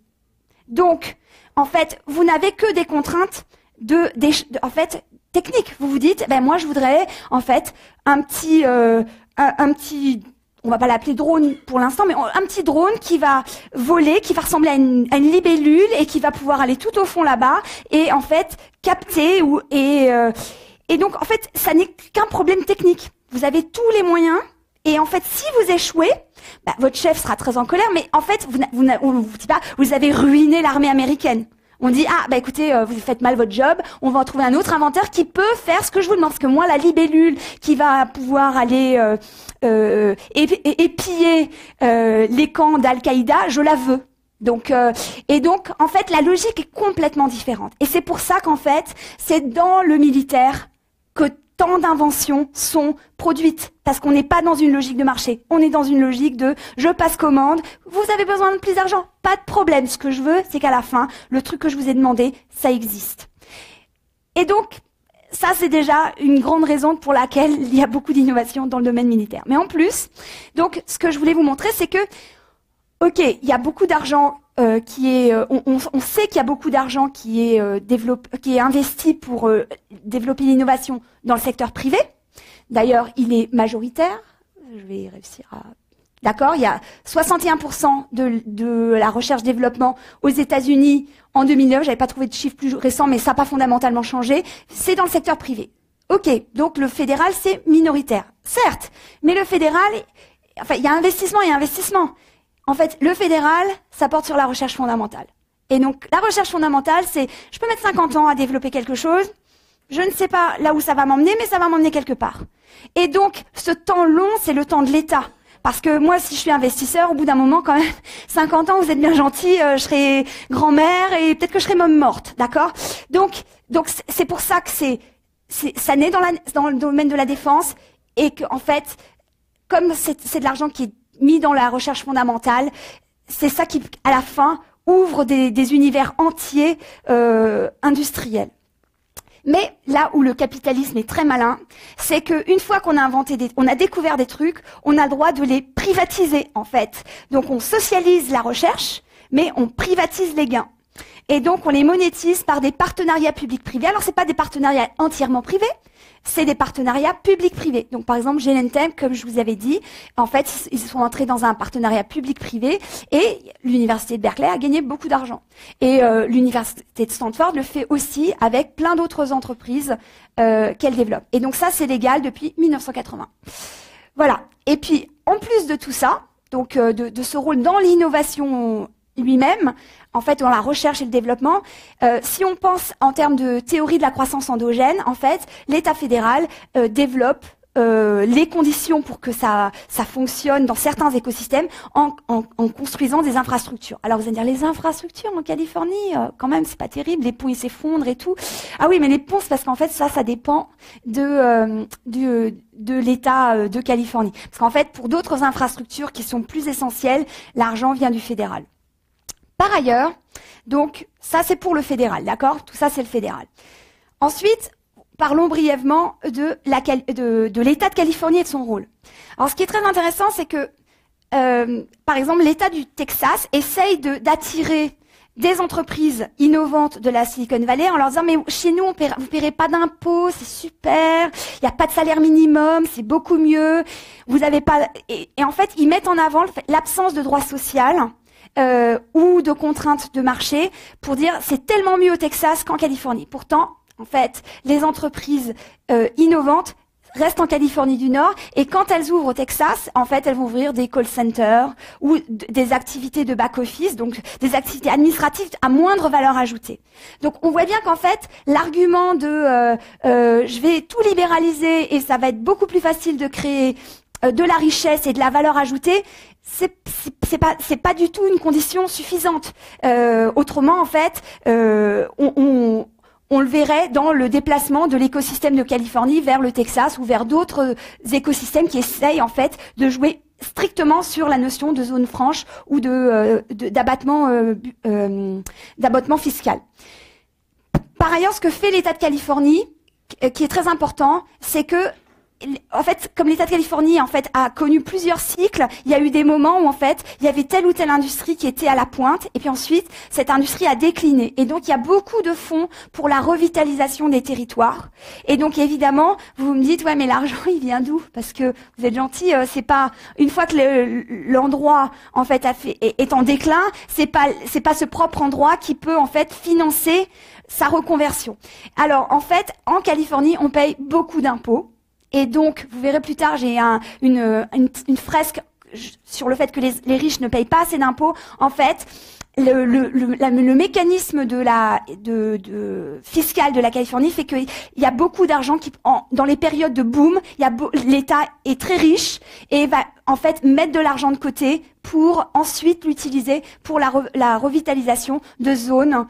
Donc, en fait, vous n'avez que des contraintes techniques. Vous vous dites, moi, je voudrais, en fait, un petit, on va pas l'appeler drone pour l'instant, mais un petit drone qui va voler, qui va ressembler à une libellule et qui va pouvoir aller tout au fond là-bas et, en fait, capter et donc, en fait, ça n'est qu'un problème technique. Vous avez tous les moyens. Et en fait, si vous échouez, votre chef sera très en colère, mais en fait, on vous dit pas, vous avez ruiné l'armée américaine. On dit, écoutez, vous faites mal votre job, on va en trouver un autre inventeur qui peut faire ce que je vous demande. Parce que moi, la libellule qui va pouvoir aller épier les camps d'Al-Qaïda, je la veux. Donc, en fait, la logique est complètement différente. Et c'est pour ça qu'en fait, c'est dans le militaire que tant d'inventions sont produites, parce qu'on n'est pas dans une logique de marché, on est dans une logique de je passe commande, vous avez besoin de plus d'argent, pas de problème, ce que je veux, c'est qu'à la fin, le truc que je vous ai demandé, ça existe. Et donc, ça c'est déjà une grande raison pour laquelle il y a beaucoup d'innovations dans le domaine militaire. Mais en plus, donc, ce que je voulais vous montrer, c'est que, ok, il y a beaucoup d'argent on sait qu'il y a beaucoup d'argent qui est investi pour développer l'innovation dans le secteur privé. D'ailleurs, il est majoritaire. Je vais réussir à... D'accord, il y a 61% de la recherche-développement aux États-Unis en 2009. J'avais pas trouvé de chiffre plus récent, mais ça n'a pas fondamentalement changé. C'est dans le secteur privé. Ok, donc le fédéral, c'est minoritaire. Certes, mais le fédéral, il y a investissement et investissement. En fait, le fédéral, ça porte sur la recherche fondamentale. Et donc, la recherche fondamentale, c'est, je peux mettre 50 ans à développer quelque chose, je ne sais pas là où ça va m'emmener, mais ça va m'emmener quelque part. Et donc, ce temps long, c'est le temps de l'État. Parce que moi, si je suis investisseur, au bout d'un moment, quand même, 50 ans, vous êtes bien gentil, je serai grand-mère et peut-être que je serai même morte, d'accord? Donc, c'est pour ça que ça naît dans le domaine de la défense et que, en fait, comme c'est de l'argent qui est mis dans la recherche fondamentale, c'est ça qui, à la fin, ouvre des univers entiers industriels. Mais là où le capitalisme est très malin, c'est qu'une fois qu'on a on a découvert des trucs, on a le droit de les privatiser en fait. Donc on socialise la recherche, mais on privatise les gains. Et donc on les monétise par des partenariats publics-privés. Alors c'est pas des partenariats entièrement privés, c'est des partenariats publics-privés. Donc par exemple Genentech, comme je vous avais dit, en fait ils sont entrés dans un partenariat public-privé et l'université de Berkeley a gagné beaucoup d'argent. Et l'université de Stanford le fait aussi avec plein d'autres entreprises qu'elle développe. Et donc ça c'est légal depuis 1980. Voilà. Et puis en plus de tout ça, donc de ce rôle dans l'innovation lui-même, en fait, dans la recherche et le développement, si on pense en termes de théorie de la croissance endogène, en fait, l'État fédéral développe les conditions pour que ça fonctionne dans certains écosystèmes en construisant des infrastructures. Alors vous allez dire, les infrastructures en Californie, quand même, c'est pas terrible, les ponts ils s'effondrent et tout. Ah oui, mais les ponts, c'est parce qu'en fait, ça dépend de l'État de Californie. Parce qu'en fait, pour d'autres infrastructures qui sont plus essentielles, l'argent vient du fédéral. Par ailleurs, donc ça c'est pour le fédéral, d'accord? Tout ça c'est le fédéral. Ensuite, parlons brièvement de l'État de Californie et de son rôle. Alors ce qui est très intéressant, c'est que, par exemple, l'État du Texas essaye d'attirer des entreprises innovantes de la Silicon Valley en leur disant mais chez nous vous paierez pas d'impôts, c'est super, il n'y a pas de salaire minimum, c'est beaucoup mieux, vous avez pas et en fait ils mettent en avant l'absence de droit social. Ou de contraintes de marché pour dire c'est tellement mieux au Texas qu'en Californie. Pourtant, en fait, les entreprises innovantes restent en Californie du Nord et quand elles ouvrent au Texas, en fait, elles vont ouvrir des call centers ou des activités de back-office, donc des activités administratives à moindre valeur ajoutée. Donc, on voit bien qu'en fait, l'argument de je vais tout libéraliser et ça va être beaucoup plus facile de créer de la richesse et de la valeur ajoutée, c'est pas du tout une condition suffisante. Autrement, en fait, on le verrait dans le déplacement de l'écosystème de Californie vers le Texas ou vers d'autres écosystèmes qui essayent en fait de jouer strictement sur la notion de zone franche ou d'abattement fiscal. Par ailleurs, ce que fait l'État de Californie, qui est très important, c'est que en fait, comme l'État de Californie en fait a connu plusieurs cycles, il y a eu des moments où en fait il y avait telle ou telle industrie qui était à la pointe, et puis ensuite cette industrie a décliné. Et donc il y a beaucoup de fonds pour la revitalisation des territoires. Et donc évidemment, vous me dites ouais mais l'argent il vient d'où? Parce que vous êtes gentil, c'est pas une fois que l'endroit en fait est en déclin, c'est pas ce propre endroit qui peut en fait financer sa reconversion. Alors en fait, en Californie, on paye beaucoup d'impôts. Et donc, vous verrez plus tard, j'ai une fresque sur le fait que les riches ne payent pas assez d'impôts. En fait, le mécanisme fiscal de la Californie fait qu'il y a beaucoup d'argent dans les périodes de boom, l'État est très riche et va en fait mettre de l'argent de côté pour ensuite l'utiliser pour la revitalisation de zones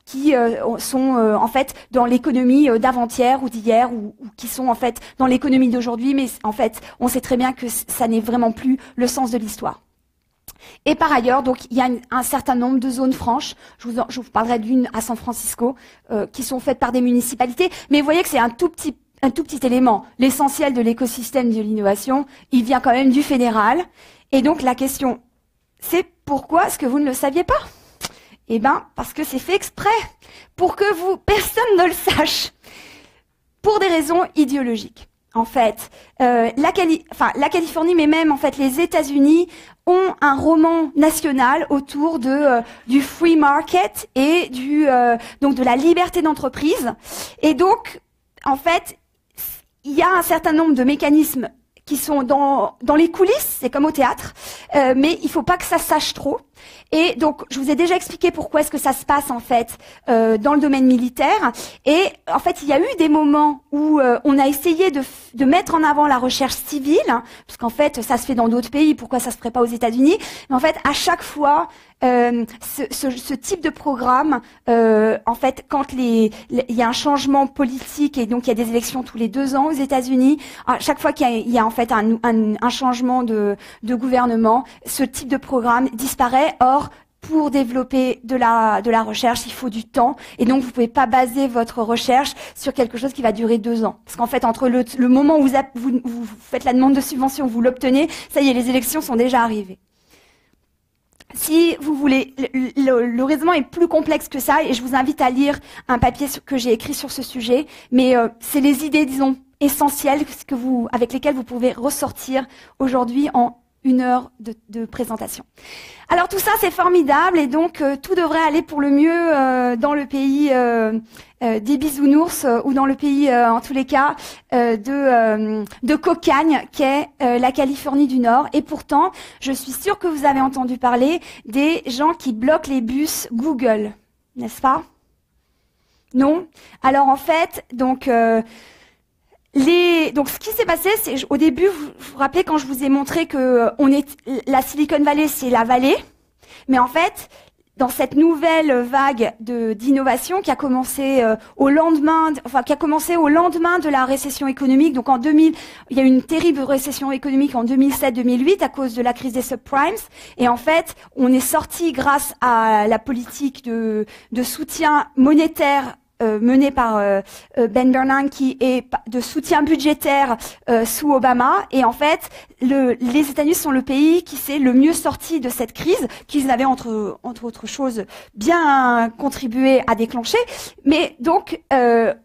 qui sont en fait dans l'économie d'avant-hier ou d'hier ou qui sont en fait dans l'économie d'aujourd'hui, mais en fait on sait très bien que ça n'est vraiment plus le sens de l'histoire. Et par ailleurs, donc il y a un certain nombre de zones franches. Je vous parlerai d'une à San Francisco qui sont faites par des municipalités, mais vous voyez que c'est un tout petit élément. L'essentiel de l'écosystème de l'innovation, il vient quand même du fédéral. Et donc la question, c'est pourquoi est-ce que vous ne le saviez pas? Eh ben, parce que c'est fait exprès, pour que personne ne le sache, pour des raisons idéologiques. En fait, la Californie, mais même en fait les États-Unis ont un roman national autour du free market et donc de la liberté d'entreprise. Et donc, en fait, il y a un certain nombre de mécanismes qui sont dans les coulisses, c'est comme au théâtre, mais il faut pas que ça se sache trop. Et donc, je vous ai déjà expliqué pourquoi est-ce que ça se passe en fait dans le domaine militaire. Et en fait, il y a eu des moments où on a essayé de mettre en avant la recherche civile, hein, parce qu'en fait, ça se fait dans d'autres pays. Pourquoi ça se ferait pas aux États-Unis? Mais en fait, à chaque fois, ce type de programme, en fait, quand il y a un changement politique et donc il y a des élections tous les 2 ans aux États-Unis, à chaque fois qu'il y a en fait un changement de gouvernement, ce type de programme disparaît. Or, pour développer de la recherche, il faut du temps. Et donc, vous pouvez pas baser votre recherche sur quelque chose qui va durer 2 ans. Parce qu'en fait, entre le moment où vous faites la demande de subvention, vous l'obtenez, ça y est, les élections sont déjà arrivées. Si vous voulez, le raisonnement est plus complexe que ça, et je vous invite à lire un papier que j'ai écrit sur ce sujet. Mais c'est les idées, disons, essentielles avec lesquelles vous pouvez ressortir aujourd'hui en 1 heure de présentation. Alors tout ça, c'est formidable, et donc tout devrait aller pour le mieux dans le pays des bisounours, ou dans le pays, en tous les cas, de cocagne, qu'est la Californie du Nord. Et pourtant, je suis sûre que vous avez entendu parler des gens qui bloquent les bus Google, n'est-ce pas? Non? Alors en fait, donc ce qui s'est passé, c'est au début, vous vous rappelez quand je vous ai montré que la Silicon Valley, c'est la vallée, mais en fait, dans cette nouvelle vague d'innovation qui a commencé au lendemain de la récession économique. Donc en 2000, il y a eu une terrible récession économique en 2007-2008 à cause de la crise des subprimes. Et en fait, on est sorti grâce à la politique de soutien monétaire menée par Ben Bernanke, qui est de soutien budgétaire sous Obama. Et en fait, les États-Unis sont le pays qui s'est le mieux sorti de cette crise, qu'ils avaient entre autres choses bien contribué à déclencher. Mais donc,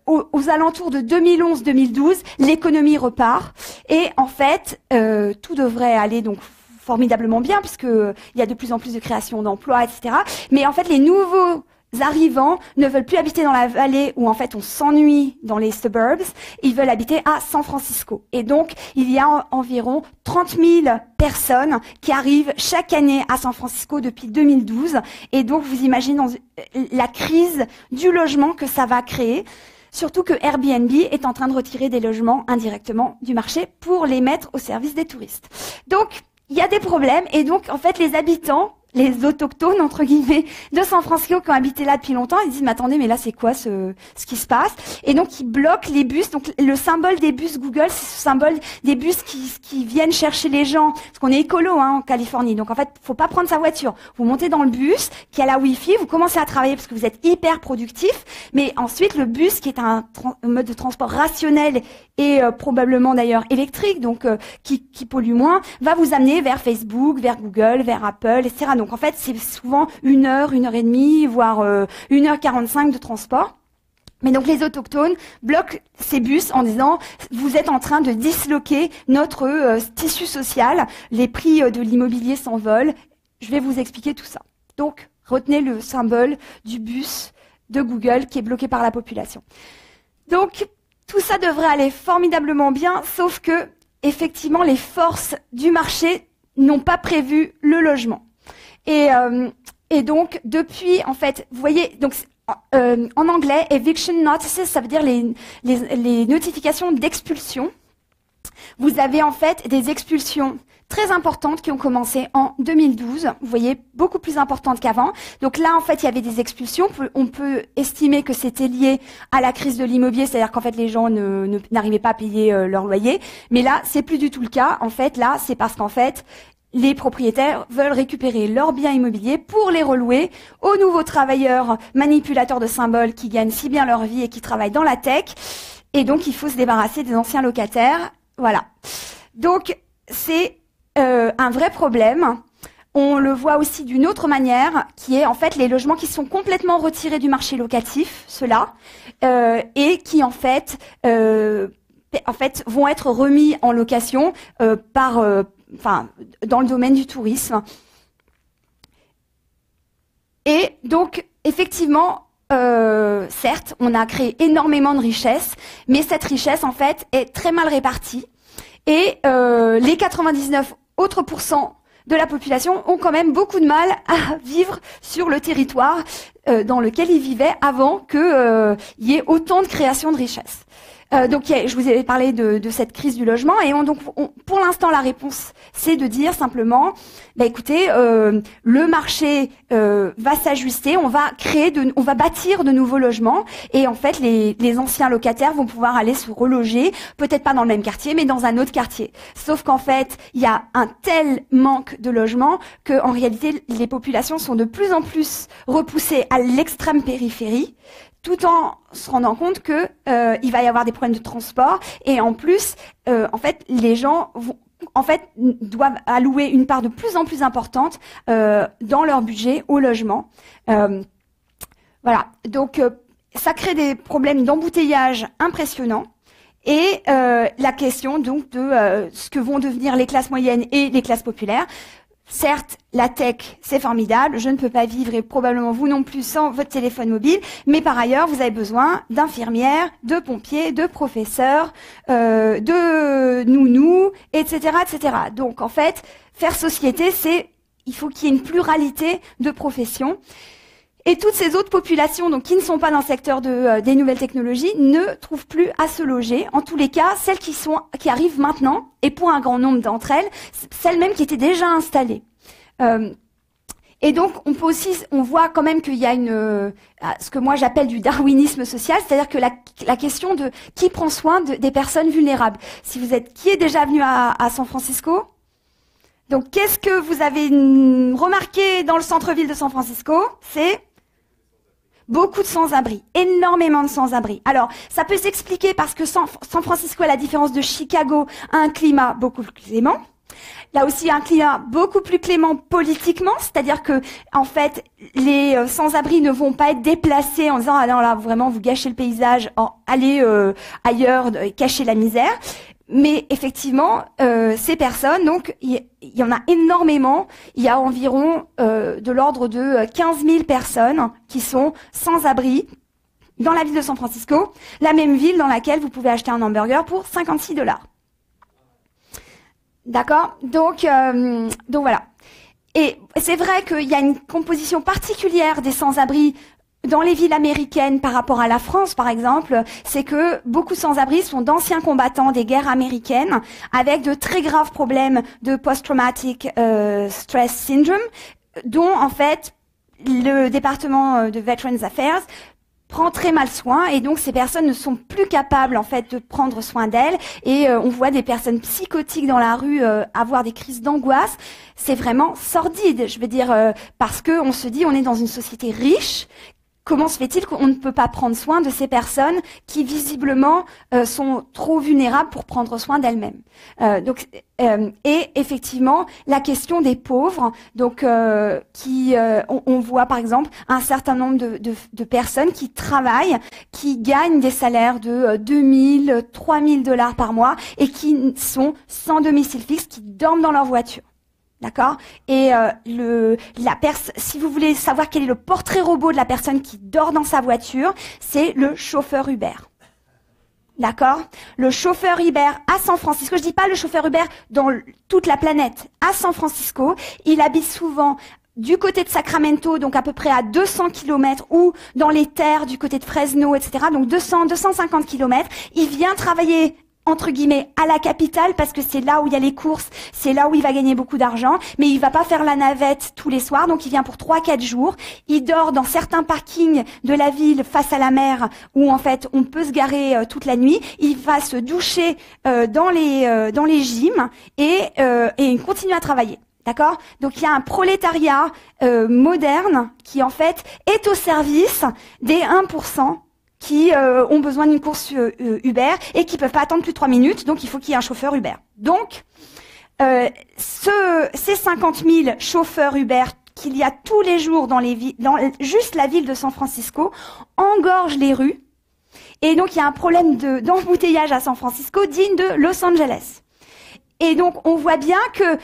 aux alentours de 2011-2012, l'économie repart. Et en fait, tout devrait aller donc formidablement bien, puisque il y a de plus en plus de création d'emplois, etc. Mais en fait, les nouveaux arrivants ne veulent plus habiter dans la vallée où en fait on s'ennuie dans les suburbs, ils veulent habiter à San Francisco. Et donc il y a environ 30 000 personnes qui arrivent chaque année à San Francisco depuis 2012. Et donc vous imaginez la crise du logement que ça va créer. Surtout que Airbnb est en train de retirer des logements indirectement du marché pour les mettre au service des touristes. Donc il y a des problèmes, et donc en fait les habitants, les autochtones, entre guillemets, de San Francisco qui ont habité là depuis longtemps, ils disent, mais attendez, mais là, c'est quoi ce qui se passe? Et donc, ils bloquent les bus. Donc, le symbole des bus Google, c'est ce symbole des bus qui viennent chercher les gens. Parce qu'on est écolo, en Californie. Donc, en fait, faut pas prendre sa voiture. Vous montez dans le bus, qui a la Wi-Fi, vous commencez à travailler parce que vous êtes hyper productif. Mais ensuite, le bus, qui est un mode de transport rationnel et probablement d'ailleurs électrique, donc qui pollue moins, va vous amener vers Facebook, vers Google, vers Apple, etc. Donc en fait, c'est souvent 1 heure, 1 heure et demie, voire 1h45 de transport. Mais donc les autochtones bloquent ces bus en disant « Vous êtes en train de disloquer notre tissu social, les prix de l'immobilier s'envolent. » Je vais vous expliquer tout ça. Donc, retenez le symbole du bus de Google qui est bloqué par la population. Donc, tout ça devrait aller formidablement bien, sauf que, effectivement, les forces du marché n'ont pas prévu le logement. Et donc, depuis, en fait, vous voyez, donc en anglais, eviction notices, ça veut dire les notifications d'expulsion. Vous avez en fait des expulsions très importantes qui ont commencé en 2012. Vous voyez, beaucoup plus importantes qu'avant. Donc là, en fait, il y avait des expulsions. On peut estimer que c'était lié à la crise de l'immobilier, c'est-à-dire qu'en fait, les gens n'arrivaient pas à payer leur loyer. Mais là, c'est plus du tout le cas. En fait, là, c'est parce qu'en fait, les propriétaires veulent récupérer leurs biens immobiliers pour les relouer aux nouveaux travailleurs manipulateurs de symboles qui gagnent si bien leur vie et qui travaillent dans la tech. Et donc, il faut se débarrasser des anciens locataires. Voilà. Donc, c'est un vrai problème. On le voit aussi d'une autre manière, qui est en fait les logements qui sont complètement retirés du marché locatif, ceux-là, et qui en fait vont être remis en location dans le domaine du tourisme. Et donc, effectivement, certes, on a créé énormément de richesses, mais cette richesse, en fait, est très mal répartie. Et les 99 autres pourcents de la population ont quand même beaucoup de mal à vivre sur le territoire dans lequel ils vivaient avant qu'il y ait autant de création de richesses. Donc, je vous ai parlé de cette crise du logement, et pour l'instant, la réponse, c'est de dire simplement, écoutez, le marché va s'ajuster, on va bâtir de nouveaux logements, et en fait, les anciens locataires vont pouvoir aller se reloger, peut-être pas dans le même quartier, mais dans un autre quartier. Sauf qu'en fait, il y a un tel manque de logements que, en réalité, les populations sont de plus en plus repoussées à l'extrême périphérie, tout en se rendant compte que il va y avoir des problèmes de transport, et en plus, en fait, les gens doivent allouer une part de plus en plus importante dans leur budget au logement. Voilà, donc ça crée des problèmes d'embouteillage impressionnants. Et la question donc de ce que vont devenir les classes moyennes et les classes populaires. Certes, la tech, c'est formidable, je ne peux pas vivre, et probablement vous non plus, sans votre téléphone mobile, mais par ailleurs, vous avez besoin d'infirmières, de pompiers, de professeurs, de nounous, etc., etc. Donc, en fait, faire société, il faut qu'il y ait une pluralité de professions. Et toutes ces autres populations, donc qui ne sont pas dans le secteur des nouvelles technologies, ne trouvent plus à se loger. En tous les cas, celles qui arrivent maintenant, et pour un grand nombre d'entre elles, celles mêmes qui étaient déjà installées. Et donc, on voit quand même qu'il y a ce que moi j'appelle du darwinisme social, c'est-à-dire que la question de qui prend soin des personnes vulnérables. Qui est déjà venu à San Francisco? Donc, qu'est-ce que vous avez remarqué dans le centre-ville de San Francisco? C'est beaucoup de sans-abri, énormément de sans-abri. Alors, ça peut s'expliquer parce que San Francisco, à la différence de Chicago, a un climat beaucoup plus clément. Il y a aussi un climat beaucoup plus clément politiquement, c'est-à-dire que, en fait, les sans-abri ne vont pas être déplacés en disant « Ah non, là, vraiment, vous gâchez le paysage, allez ailleurs, cachez la misère ». Mais effectivement, ces personnes, donc il y en a énormément. Il y a environ de l'ordre de 15 000 personnes qui sont sans abri dans la ville de San Francisco, la même ville dans laquelle vous pouvez acheter un hamburger pour 56 $. D'accord ? Donc voilà. Et c'est vrai qu'il y a une composition particulière des sans-abri dans les villes américaines par rapport à la France, par exemple, c'est que beaucoup de sans-abri sont d'anciens combattants des guerres américaines avec de très graves problèmes de post-traumatic stress syndrome, dont, en fait, le département de Veterans Affairs prend très mal soin, et donc ces personnes ne sont plus capables en fait de prendre soin d'elles, et on voit des personnes psychotiques dans la rue avoir des crises d'angoisse. C'est vraiment sordide, je veux dire, parce que on se dit on est dans une société riche. Comment se fait-il qu'on ne peut pas prendre soin de ces personnes qui visiblement sont trop vulnérables pour prendre soin d'elles-mêmes? Et effectivement, la question des pauvres, donc on voit par exemple un certain nombre de personnes qui travaillent, qui gagnent des salaires de 2 000, 3 000 $ par mois, et qui sont sans domicile fixe, qui dorment dans leur voiture. D'accord? Et si vous voulez savoir quel est le portrait robot de la personne qui dort dans sa voiture, c'est le chauffeur Uber. D'accord? Le chauffeur Uber à San Francisco, je dis pas le chauffeur Uber dans toute la planète, à San Francisco, il habite souvent du côté de Sacramento, donc à peu près à 200 km, ou dans les terres du côté de Fresno, etc. Donc 250 km. Il vient travailler entre guillemets, à la capitale, parce que c'est là où il y a les courses, c'est là où il va gagner beaucoup d'argent, mais il va pas faire la navette tous les soirs, donc il vient pour 3-4 jours. Il dort dans certains parkings de la ville face à la mer, où en fait on peut se garer toute la nuit. Il va se doucher dans les gyms, et il continue à travailler. D'accord? Donc il y a un prolétariat moderne qui en fait est au service des 1% qui ont besoin d'une course Uber et qui peuvent pas attendre plus de 3 minutes, donc il faut qu'il y ait un chauffeur Uber. Donc, ces 50 000 chauffeurs Uber qu'il y a tous les jours dans juste la ville de San Francisco engorgent les rues, et donc il y a un problème d'embouteillage à San Francisco digne de Los Angeles. Et donc on voit bien que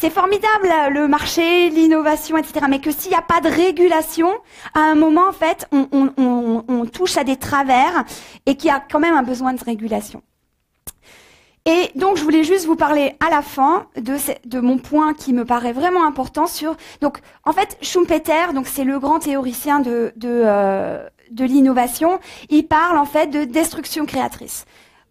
c'est formidable, le marché, l'innovation, etc. Mais que s'il n'y a pas de régulation, à un moment, en fait, on touche à des travers, et qu'il y a quand même un besoin de régulation. Et donc, je voulais juste vous parler à la fin de mon point qui me paraît vraiment important donc, en fait, Schumpeter, donc c'est le grand théoricien de l'innovation, il parle en fait de destruction créatrice.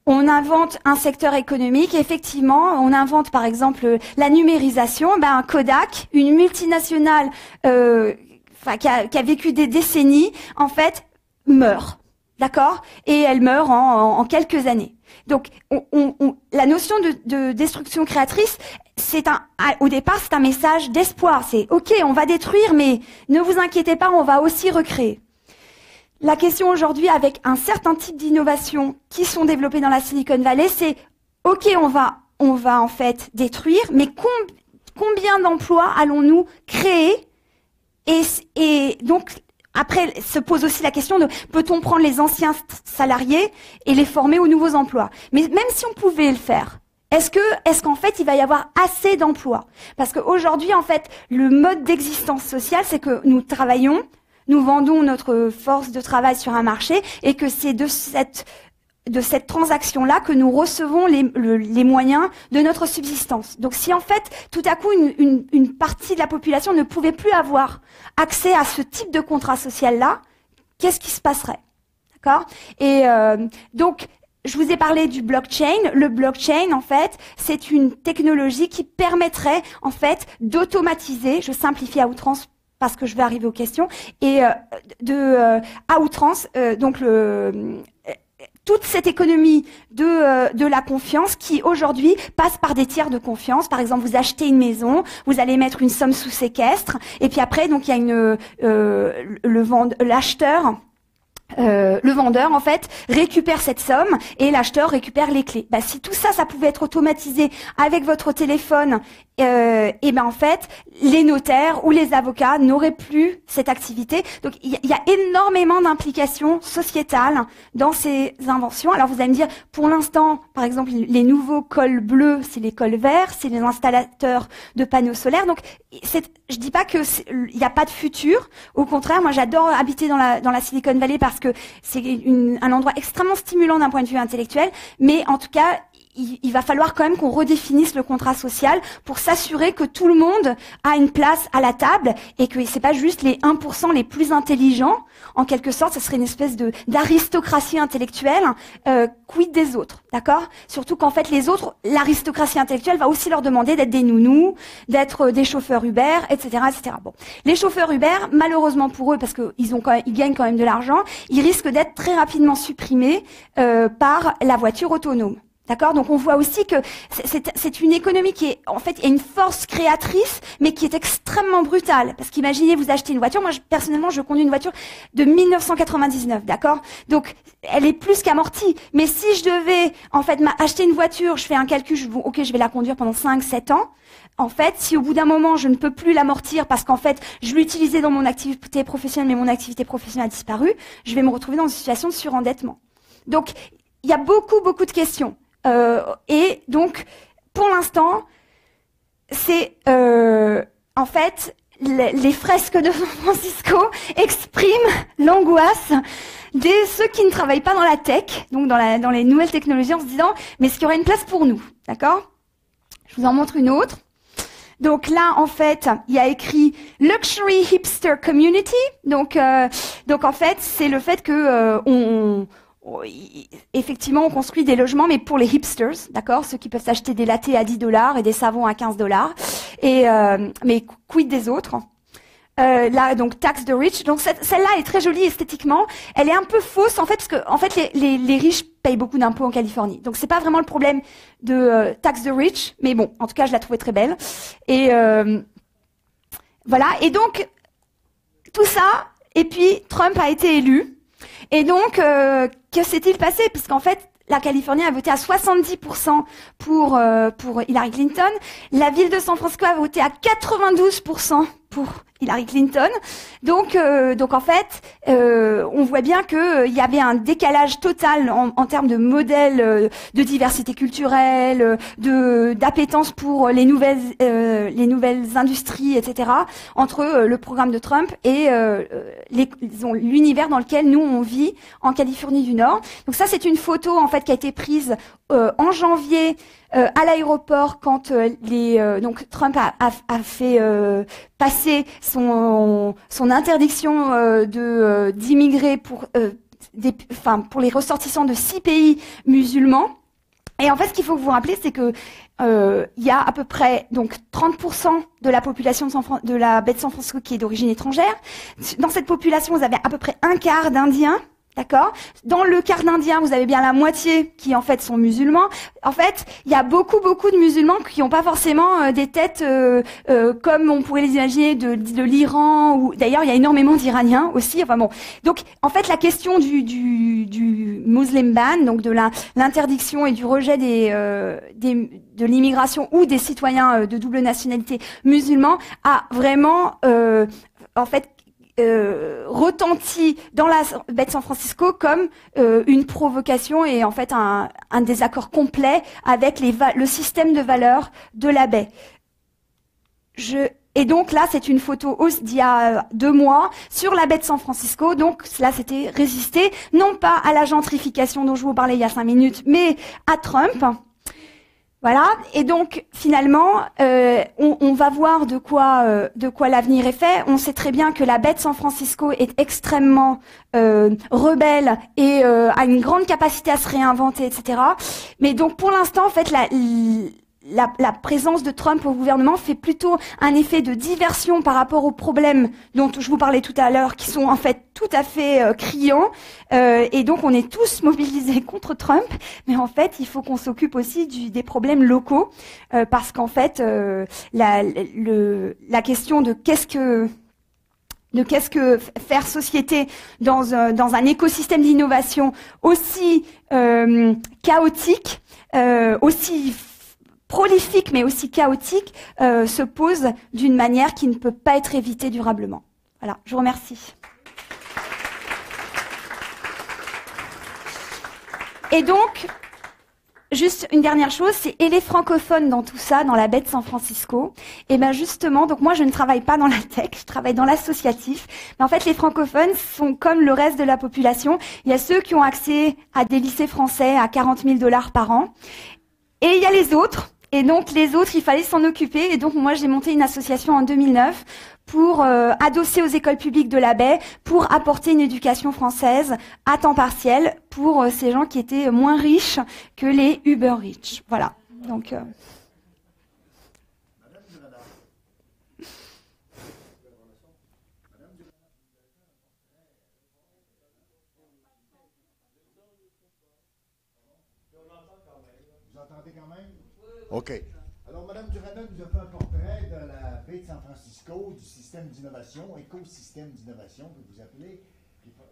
on invente un secteur économique, effectivement, on invente par exemple la numérisation, Kodak, une multinationale qui a vécu des décennies, en fait, meurt. D'accord? Et elle meurt en quelques années. Donc, la notion de destruction créatrice, au départ, c'est un message d'espoir. C'est OK, on va détruire, mais ne vous inquiétez pas, on va aussi recréer. La question aujourd'hui, avec un certain type d'innovations qui sont développées dans la Silicon Valley, c'est OK, on va en fait détruire, mais combien d'emplois allons-nous créer? Et donc, après, se pose aussi la question de peut-on prendre les anciens salariés et les former aux nouveaux emplois? Mais même si on pouvait le faire, est-ce qu'en fait il va y avoir assez d'emplois? Parce qu'aujourd'hui, en fait, le mode d'existence sociale, c'est que nous travaillons, nous vendons notre force de travail sur un marché, et que c'est de cette transaction-là que nous recevons les moyens de notre subsistance. Donc si en fait, tout à coup, une partie de la population ne pouvait plus avoir accès à ce type de contrat social-là, qu'est-ce qui se passerait? D'accord? Et donc, je vous ai parlé du blockchain. Le blockchain, en fait, c'est une technologie qui permettrait, en fait, d'automatiser, je simplifie à outrance parce que je vais arriver aux questions, et à outrance, donc toute cette économie de la confiance qui aujourd'hui passe par des tiers de confiance. Par exemple, vous achetez une maison, vous allez mettre une somme sous séquestre, et puis après, donc il y a l'acheteur. Le vendeur, en fait, récupère cette somme et l'acheteur récupère les clés. Si tout ça, ça pouvait être automatisé avec votre téléphone, et en fait, les notaires ou les avocats n'auraient plus cette activité. Donc, il y a énormément d'implications sociétales dans ces inventions. Alors, vous allez me dire, pour l'instant, par exemple, les nouveaux cols bleus, c'est les cols verts, c'est les installateurs de panneaux solaires. Donc, je dis pas que il n'y a pas de futur. Au contraire, moi, j'adore habiter dans la Silicon Valley parce que c'est un endroit extrêmement stimulant d'un point de vue intellectuel. Mais en tout cas, il va falloir quand même qu'on redéfinisse le contrat social pour s'assurer que tout le monde a une place à la table et que c'est pas juste les 1% les plus intelligents. En quelque sorte, ce serait une espèce d'aristocratie intellectuelle, quid des autres, d'accord? Surtout qu'en fait, les autres, l'aristocratie intellectuelle va aussi leur demander d'être des nounous, d'être des chauffeurs Uber, etc., etc. Bon. Les chauffeurs Uber, malheureusement pour eux, parce qu'ils gagnent quand même de l'argent, ils risquent d'être très rapidement supprimés, par la voiture autonome. D'accord? Donc on voit aussi que c'est une économie qui est, en fait, il y a une force créatrice, mais qui est extrêmement brutale. Parce qu'imaginez, vous achetez une voiture. Moi, personnellement, je conduis une voiture de 1999, d'accord? Donc, elle est plus qu'amortie. Mais si je devais, en fait, acheter une voiture, je fais un calcul, je vais la conduire pendant 5-7 ans. En fait, si au bout d'un moment, je ne peux plus l'amortir parce qu'en fait, je l'utilisais dans mon activité professionnelle, mais mon activité professionnelle a disparu, je vais me retrouver dans une situation de surendettement. Donc, il y a beaucoup de questions. Et donc, pour l'instant, c'est en fait les fresques de San Francisco expriment l'angoisse de ceux qui ne travaillent pas dans la tech, donc dans les nouvelles technologies, en se disant mais est-ce qu'il y aura une place pour nous, d'accord? Je vous en montre une autre. Donc là, en fait, il y a écrit Luxury Hipster Community. Donc en fait, c'est le fait que effectivement, on construit des logements, mais pour les hipsters, d'accord, ceux qui peuvent s'acheter des lattés à $10 et des savons à $15. Et mais quid des autres? Là, donc tax the rich. Donc celle-là est très jolie esthétiquement. Elle est un peu fausse en fait, parce que en fait les riches payent beaucoup d'impôts en Californie. Donc c'est pas vraiment le problème de tax the rich, mais bon, en tout cas, je la trouvais très belle. Et voilà. Et donc tout ça. Et puis Trump a été élu. Et donc, que s'est-il passé? Puisqu'en fait, la Californie a voté à 70% pour Hillary Clinton. La ville de San Francisco a voté à 92% pour Hillary Clinton. Donc en fait, on voit bien qu'il y avait un décalage total en termes de modèle de diversité culturelle, d'appétence pour les nouvelles industries, etc. entre le programme de Trump et l'univers dans lequel nous on vit en Californie du Nord. Donc ça, c'est une photo en fait qui a été prise en janvier à l'aéroport quand donc Trump a fait passer son interdiction d'immigrer pour pour les ressortissants de 6 pays musulmans. Et en fait, ce qu'il faut que vous vous rappelez, c'est que il y a à peu près donc 30% de la population de la baie de San Francisco qui est d'origine étrangère. Dans cette population, vous avez à peu près un quart d'Indiens. D'accord. Dans le quart d'Indiens, vous avez bien la moitié qui en fait sont musulmans. En fait, il y a beaucoup de musulmans qui n'ont pas forcément des têtes comme on pourrait les imaginer de l'Iran ou d'ailleurs il y a énormément d'Iraniens aussi. Enfin bon. Donc en fait la question du Muslim ban, donc de l'interdiction et du rejet de l'immigration ou des citoyens de double nationalité musulmans a vraiment en fait retentit dans la baie de San Francisco comme une provocation et en fait un désaccord complet avec le système de valeurs de la baie. Et donc là, c'est une photo d'il y a 2 mois sur la baie de San Francisco. Donc là, c'était résister non pas à la gentrification dont je vous parlais il y a 5 minutes, mais à Trump. Voilà, et donc finalement, on va voir de quoi l'avenir est fait. On sait très bien que la baie de San Francisco est extrêmement rebelle et a une grande capacité à se réinventer, etc. Mais donc pour l'instant, en fait, la présence de Trump au gouvernement fait plutôt un effet de diversion par rapport aux problèmes dont je vous parlais tout à l'heure, qui sont en fait tout à fait criants. Et donc on est tous mobilisés contre Trump, mais en fait il faut qu'on s'occupe aussi des problèmes locaux, parce qu'en fait la question de qu'est-ce que faire société dans un écosystème d'innovation aussi chaotique, aussi prolifique mais aussi chaotique, se pose d'une manière qui ne peut pas être évitée durablement. Voilà, je vous remercie. Et donc, juste une dernière chose, et les francophones dans tout ça, dans la baie de San Francisco, et ben justement, donc moi je ne travaille pas dans la tech, je travaille dans l'associatif, mais en fait les francophones sont comme le reste de la population. Il y a ceux qui ont accès à des lycées français à 40 000 $ par an, et il y a les autres. Et donc les autres, il fallait s'en occuper. Et donc moi, j'ai monté une association en 2009 pour adosser aux écoles publiques de la baie, pour apporter une éducation française à temps partiel pour ces gens qui étaient moins riches que les uber riches. Voilà. Donc Vous entendez quand même? OK. Alors, Mme Durana nous a fait un portrait de la baie de San Francisco, du système d'innovation, écosystème d'innovation que vous appelez,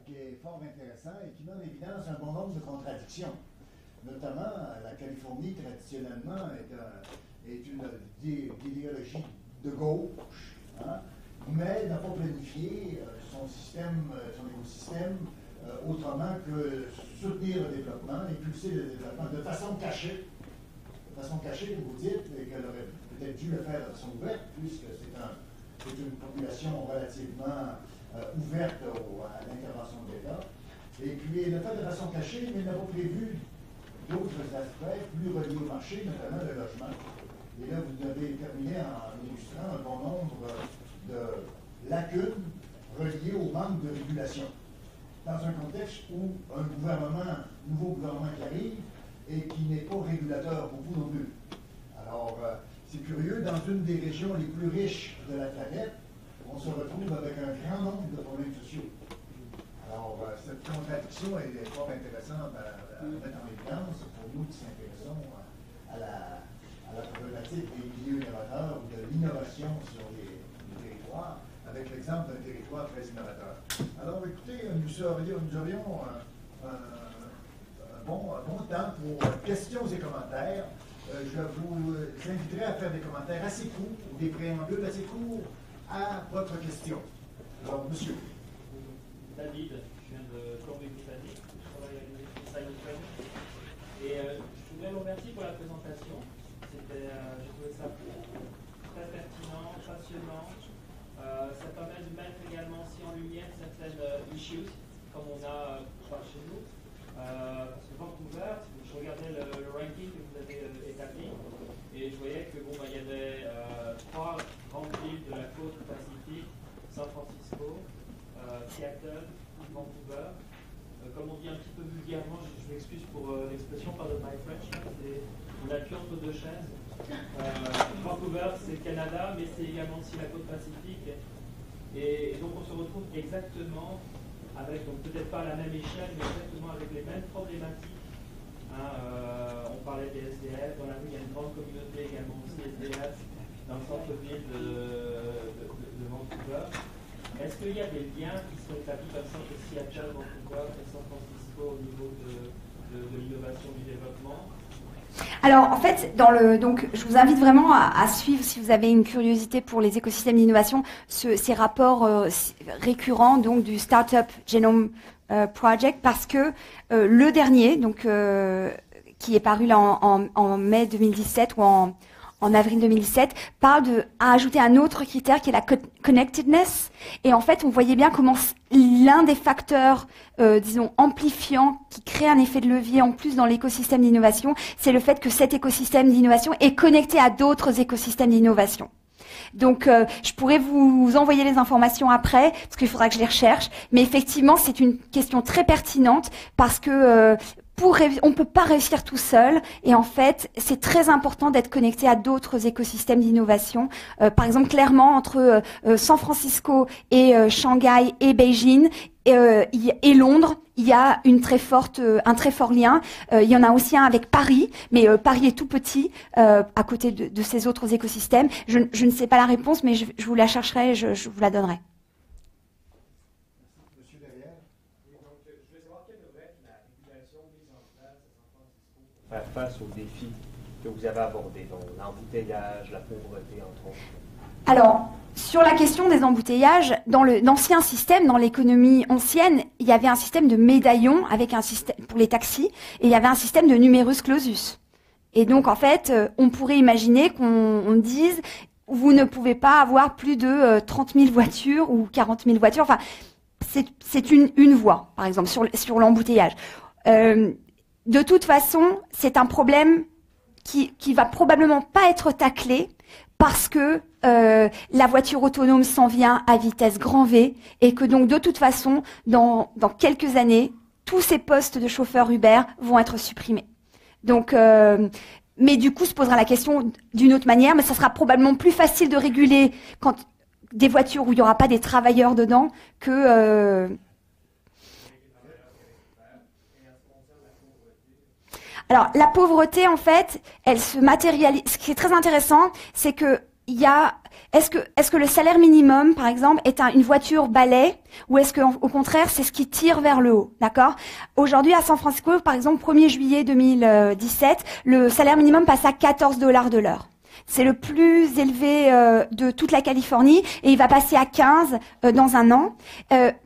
qui est fort intéressant et qui met en évidence un bon nombre de contradictions. Notamment, la Californie, traditionnellement, est une idéologie de gauche, hein, mais n'a pas planifié son écosystème autrement que soutenir le développement, impulser le développement de façon cachée. De façon cachée, vous dites, et qu'elle aurait peut-être dû le faire de façon ouverte, puisque c'est une population relativement ouverte à l'intervention de l'État. Et puis, elle le fait de façon cachée, mais n'a pas prévu d'autres aspects plus reliés au marché, notamment le logement. Et là, vous avez terminé en illustrant un bon nombre de lacunes reliées au manque de régulation. Dans un contexte où un nouveau gouvernement qui arrive, et qui n'est pas régulateur pour vous non plus. Alors, c'est curieux, dans une des régions les plus riches de la planète, on se retrouve avec un grand nombre de problèmes sociaux. Alors, cette contradiction est fort intéressante à mettre en évidence pour nous qui s'intéressons à la problématique des milieux innovateurs ou de l'innovation sur les territoires, avec l'exemple d'un territoire très innovateur. Alors, écoutez, nous aurions bon temps pour questions et commentaires. Je vous inviterai à faire des commentaires assez courts, ou des préambules assez courts à votre question. Alors, monsieur. David, je viens de Colombie-Britannique, je travaille à l'université Simon Fraser. Et je voudrais vous remercier pour la présentation. J'ai trouvé ça très pertinent, passionnant. Ça permet de mettre également aussi en lumière certaines issues, comme on a par chez nous. Parce que Vancouver, je regardais le ranking que vous avez établi et je voyais que il y avait 3 grandes villes de la côte pacifique, San Francisco, Seattle, Vancouver, comme on dit un petit peu vulgairement, je m'excuse pour l'expression, pardon my French, on appuie entre deux chaises. Vancouver, c'est le Canada, mais c'est également aussi la côte Pacifique. Et donc on se retrouve exactement avec, donc peut-être pas à la même échelle, mais exactement avec les mêmes problématiques. On parlait des SDF, dans la rue il y a une grande communauté également aussi SDF dans le centre-ville de Vancouver. Est-ce qu'il y a des liens qui sont établis comme ça entre Seattle, Vancouver et San Francisco au niveau de l'innovation du développement? Alors, en fait, donc, je vous invite vraiment à suivre, si vous avez une curiosité pour les écosystèmes d'innovation, ces rapports récurrents donc du Startup Genome Project, parce que le dernier, donc qui est paru là en mai 2017 ou en avril 2017, a ajouté un autre critère qui est la connectedness. Et en fait, on voyait bien comment l'un des facteurs, disons, amplifiants qui crée un effet de levier en plus dans l'écosystème d'innovation, c'est le fait que cet écosystème d'innovation est connecté à d'autres écosystèmes d'innovation. Donc, je pourrais vous envoyer les informations après, parce qu'il faudra que je les recherche. Mais effectivement, c'est une question très pertinente, parce que on ne peut pas réussir tout seul, et en fait, c'est très important d'être connecté à d'autres écosystèmes d'innovation. Par exemple, clairement, entre San Francisco et Shanghai et Beijing et Londres, il y a un très fort lien. Il y en a aussi un avec Paris, mais Paris est tout petit à côté de ces autres écosystèmes. Je ne sais pas la réponse, mais je vous la chercherai et je vous la donnerai. Faire face aux défis que vous avez abordés, donc l'embouteillage, la pauvreté, entre autres? Alors, sur la question des embouteillages, dans l'ancien système, dans l'économie ancienne, il y avait un système de médaillons avec un système pour les taxis, et il y avait un système de numerus clausus. Et donc, en fait, on pourrait imaginer qu'on dise, vous ne pouvez pas avoir plus de 30 000 voitures ou 40 000 voitures. Enfin, c'est une voie, par exemple, sur l'embouteillage. De toute façon, c'est un problème qui va probablement pas être taclé, parce que la voiture autonome s'en vient à vitesse grand V, et que donc de toute façon, dans quelques années, tous ces postes de chauffeurs Uber vont être supprimés. Donc, mais du coup, se posera la question d'une autre manière, mais ça sera probablement plus facile de réguler quand des voitures où il n'y aura pas des travailleurs dedans que Alors, la pauvreté, en fait, elle se matérialise. Ce qui est très intéressant, c'est que est-ce que le salaire minimum, par exemple, est une voiture balai, ou est-ce que, au contraire, c'est ce qui tire vers le haut, d'accord? Aujourd'hui, à San Francisco, par exemple, 1er juillet 2017, le salaire minimum passe à $14 de l'heure. C'est le plus élevé de toute la Californie, et il va passer à 15 dans un an.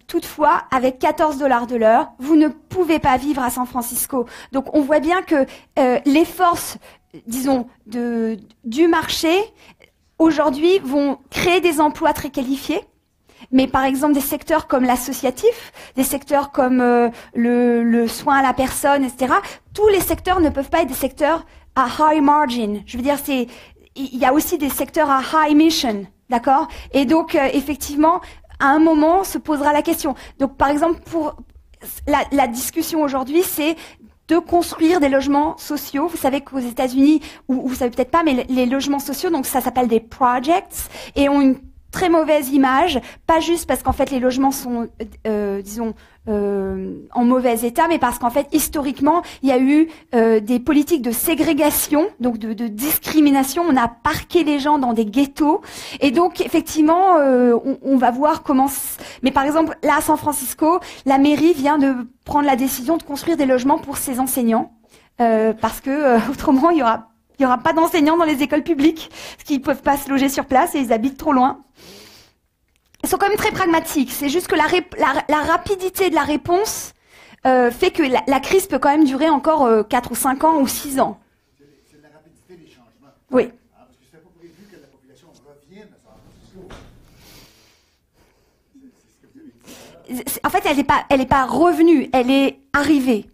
Toutefois, avec $14 de l'heure, vous ne pouvez pas vivre à San Francisco. Donc, on voit bien que les forces, disons, du marché, aujourd'hui, vont créer des emplois très qualifiés. Mais par exemple, des secteurs comme l'associatif, des secteurs comme le soin à la personne, etc., tous les secteurs ne peuvent pas être des secteurs à high margin. Je veux dire, il y a aussi des secteurs à high mission, d'accord? Et donc, effectivement, à un moment, se posera la question. Donc, par exemple, pour la discussion aujourd'hui, c'est de construire des logements sociaux. Vous savez qu'aux États-Unis, ou vous savez peut-être pas, mais les logements sociaux, donc ça s'appelle des projects, et ont une très mauvaise image, pas juste parce qu'en fait les logements sont, disons, en mauvais état, mais parce qu'en fait historiquement il y a eu des politiques de ségrégation, donc de discrimination. On a parqué les gens dans des ghettos, et donc effectivement on va voir comment. Mais par exemple là à San Francisco, la mairie vient de prendre la décision de construire des logements pour ses enseignants, parce que autrement il y aura pas d'enseignants dans les écoles publiques, parce qu'ils peuvent pas se loger sur place et ils habitent trop loin. Ils sont quand même très pragmatiques. C'est juste que la rapidité de la réponse fait que la crise peut quand même durer encore 4 ou 5 ans ou 6 ans. C'est la rapidité des changements. Oui. Parce que c'était pas prévu que la population revienne à San Francisco. C'est ce que vous avez dit. En fait, elle est pas revenue, elle est arrivée.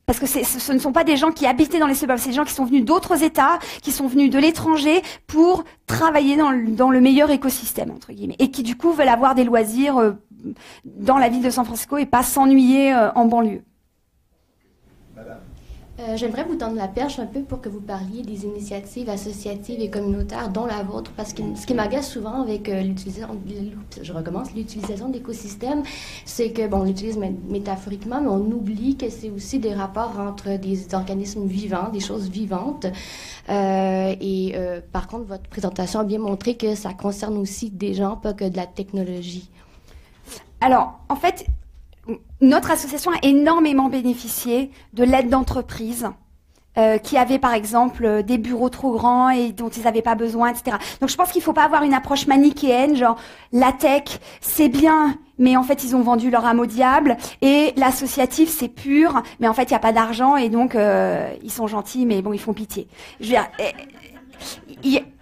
Parce que ce ne sont pas des gens qui habitaient dans les suburbs, c'est des gens qui sont venus d'autres États, qui sont venus de l'étranger pour travailler dans le meilleur écosystème, entre guillemets, et qui du coup veulent avoir des loisirs dans la ville de San Francisco et pas s'ennuyer en banlieue. J'aimerais vous tendre la perche un peu pour que vous parliez des initiatives associatives et communautaires, dont la vôtre, parce que ce qui m'agace souvent avec l'utilisation d'écosystèmes, c'est que, bon, on l'utilise métaphoriquement, mais on oublie que c'est aussi des rapports entre des organismes vivants, des choses vivantes. Par contre, votre présentation a bien montré que ça concerne aussi des gens, pas que de la technologie. Alors, en fait, notre association a énormément bénéficié de l'aide d'entreprises qui avaient, par exemple, des bureaux trop grands et dont ils n'avaient pas besoin, etc. Donc, je pense qu'il ne faut pas avoir une approche manichéenne, genre la tech, c'est bien, mais en fait, ils ont vendu leur âme au diable. Et l'associatif, c'est pur, mais en fait, il n'y a pas d'argent et donc, ils sont gentils, mais bon, ils font pitié. Je veux dire,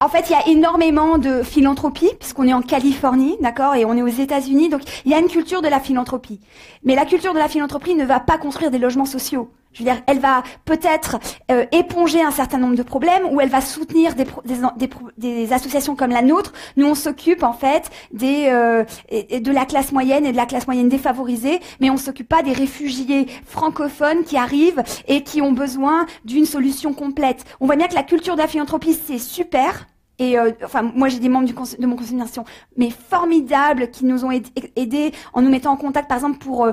en fait, il y a énormément de philanthropie, puisqu'on est en Californie, d'accord, et on est aux États-Unis, donc il y a une culture de la philanthropie. Mais la culture de la philanthropie ne va pas construire des logements sociaux. Je veux dire, elle va peut-être éponger un certain nombre de problèmes, ou elle va soutenir des associations comme la nôtre. Nous, on s'occupe en fait de la classe moyenne et de la classe moyenne défavorisée, mais on s'occupe pas des réfugiés francophones qui arrivent et qui ont besoin d'une solution complète. On voit bien que la culture de la philanthropie, c'est super. Et moi j'ai des membres de mon conseil d'administration, mais formidables, qui nous ont aidés en nous mettant en contact, par exemple, pour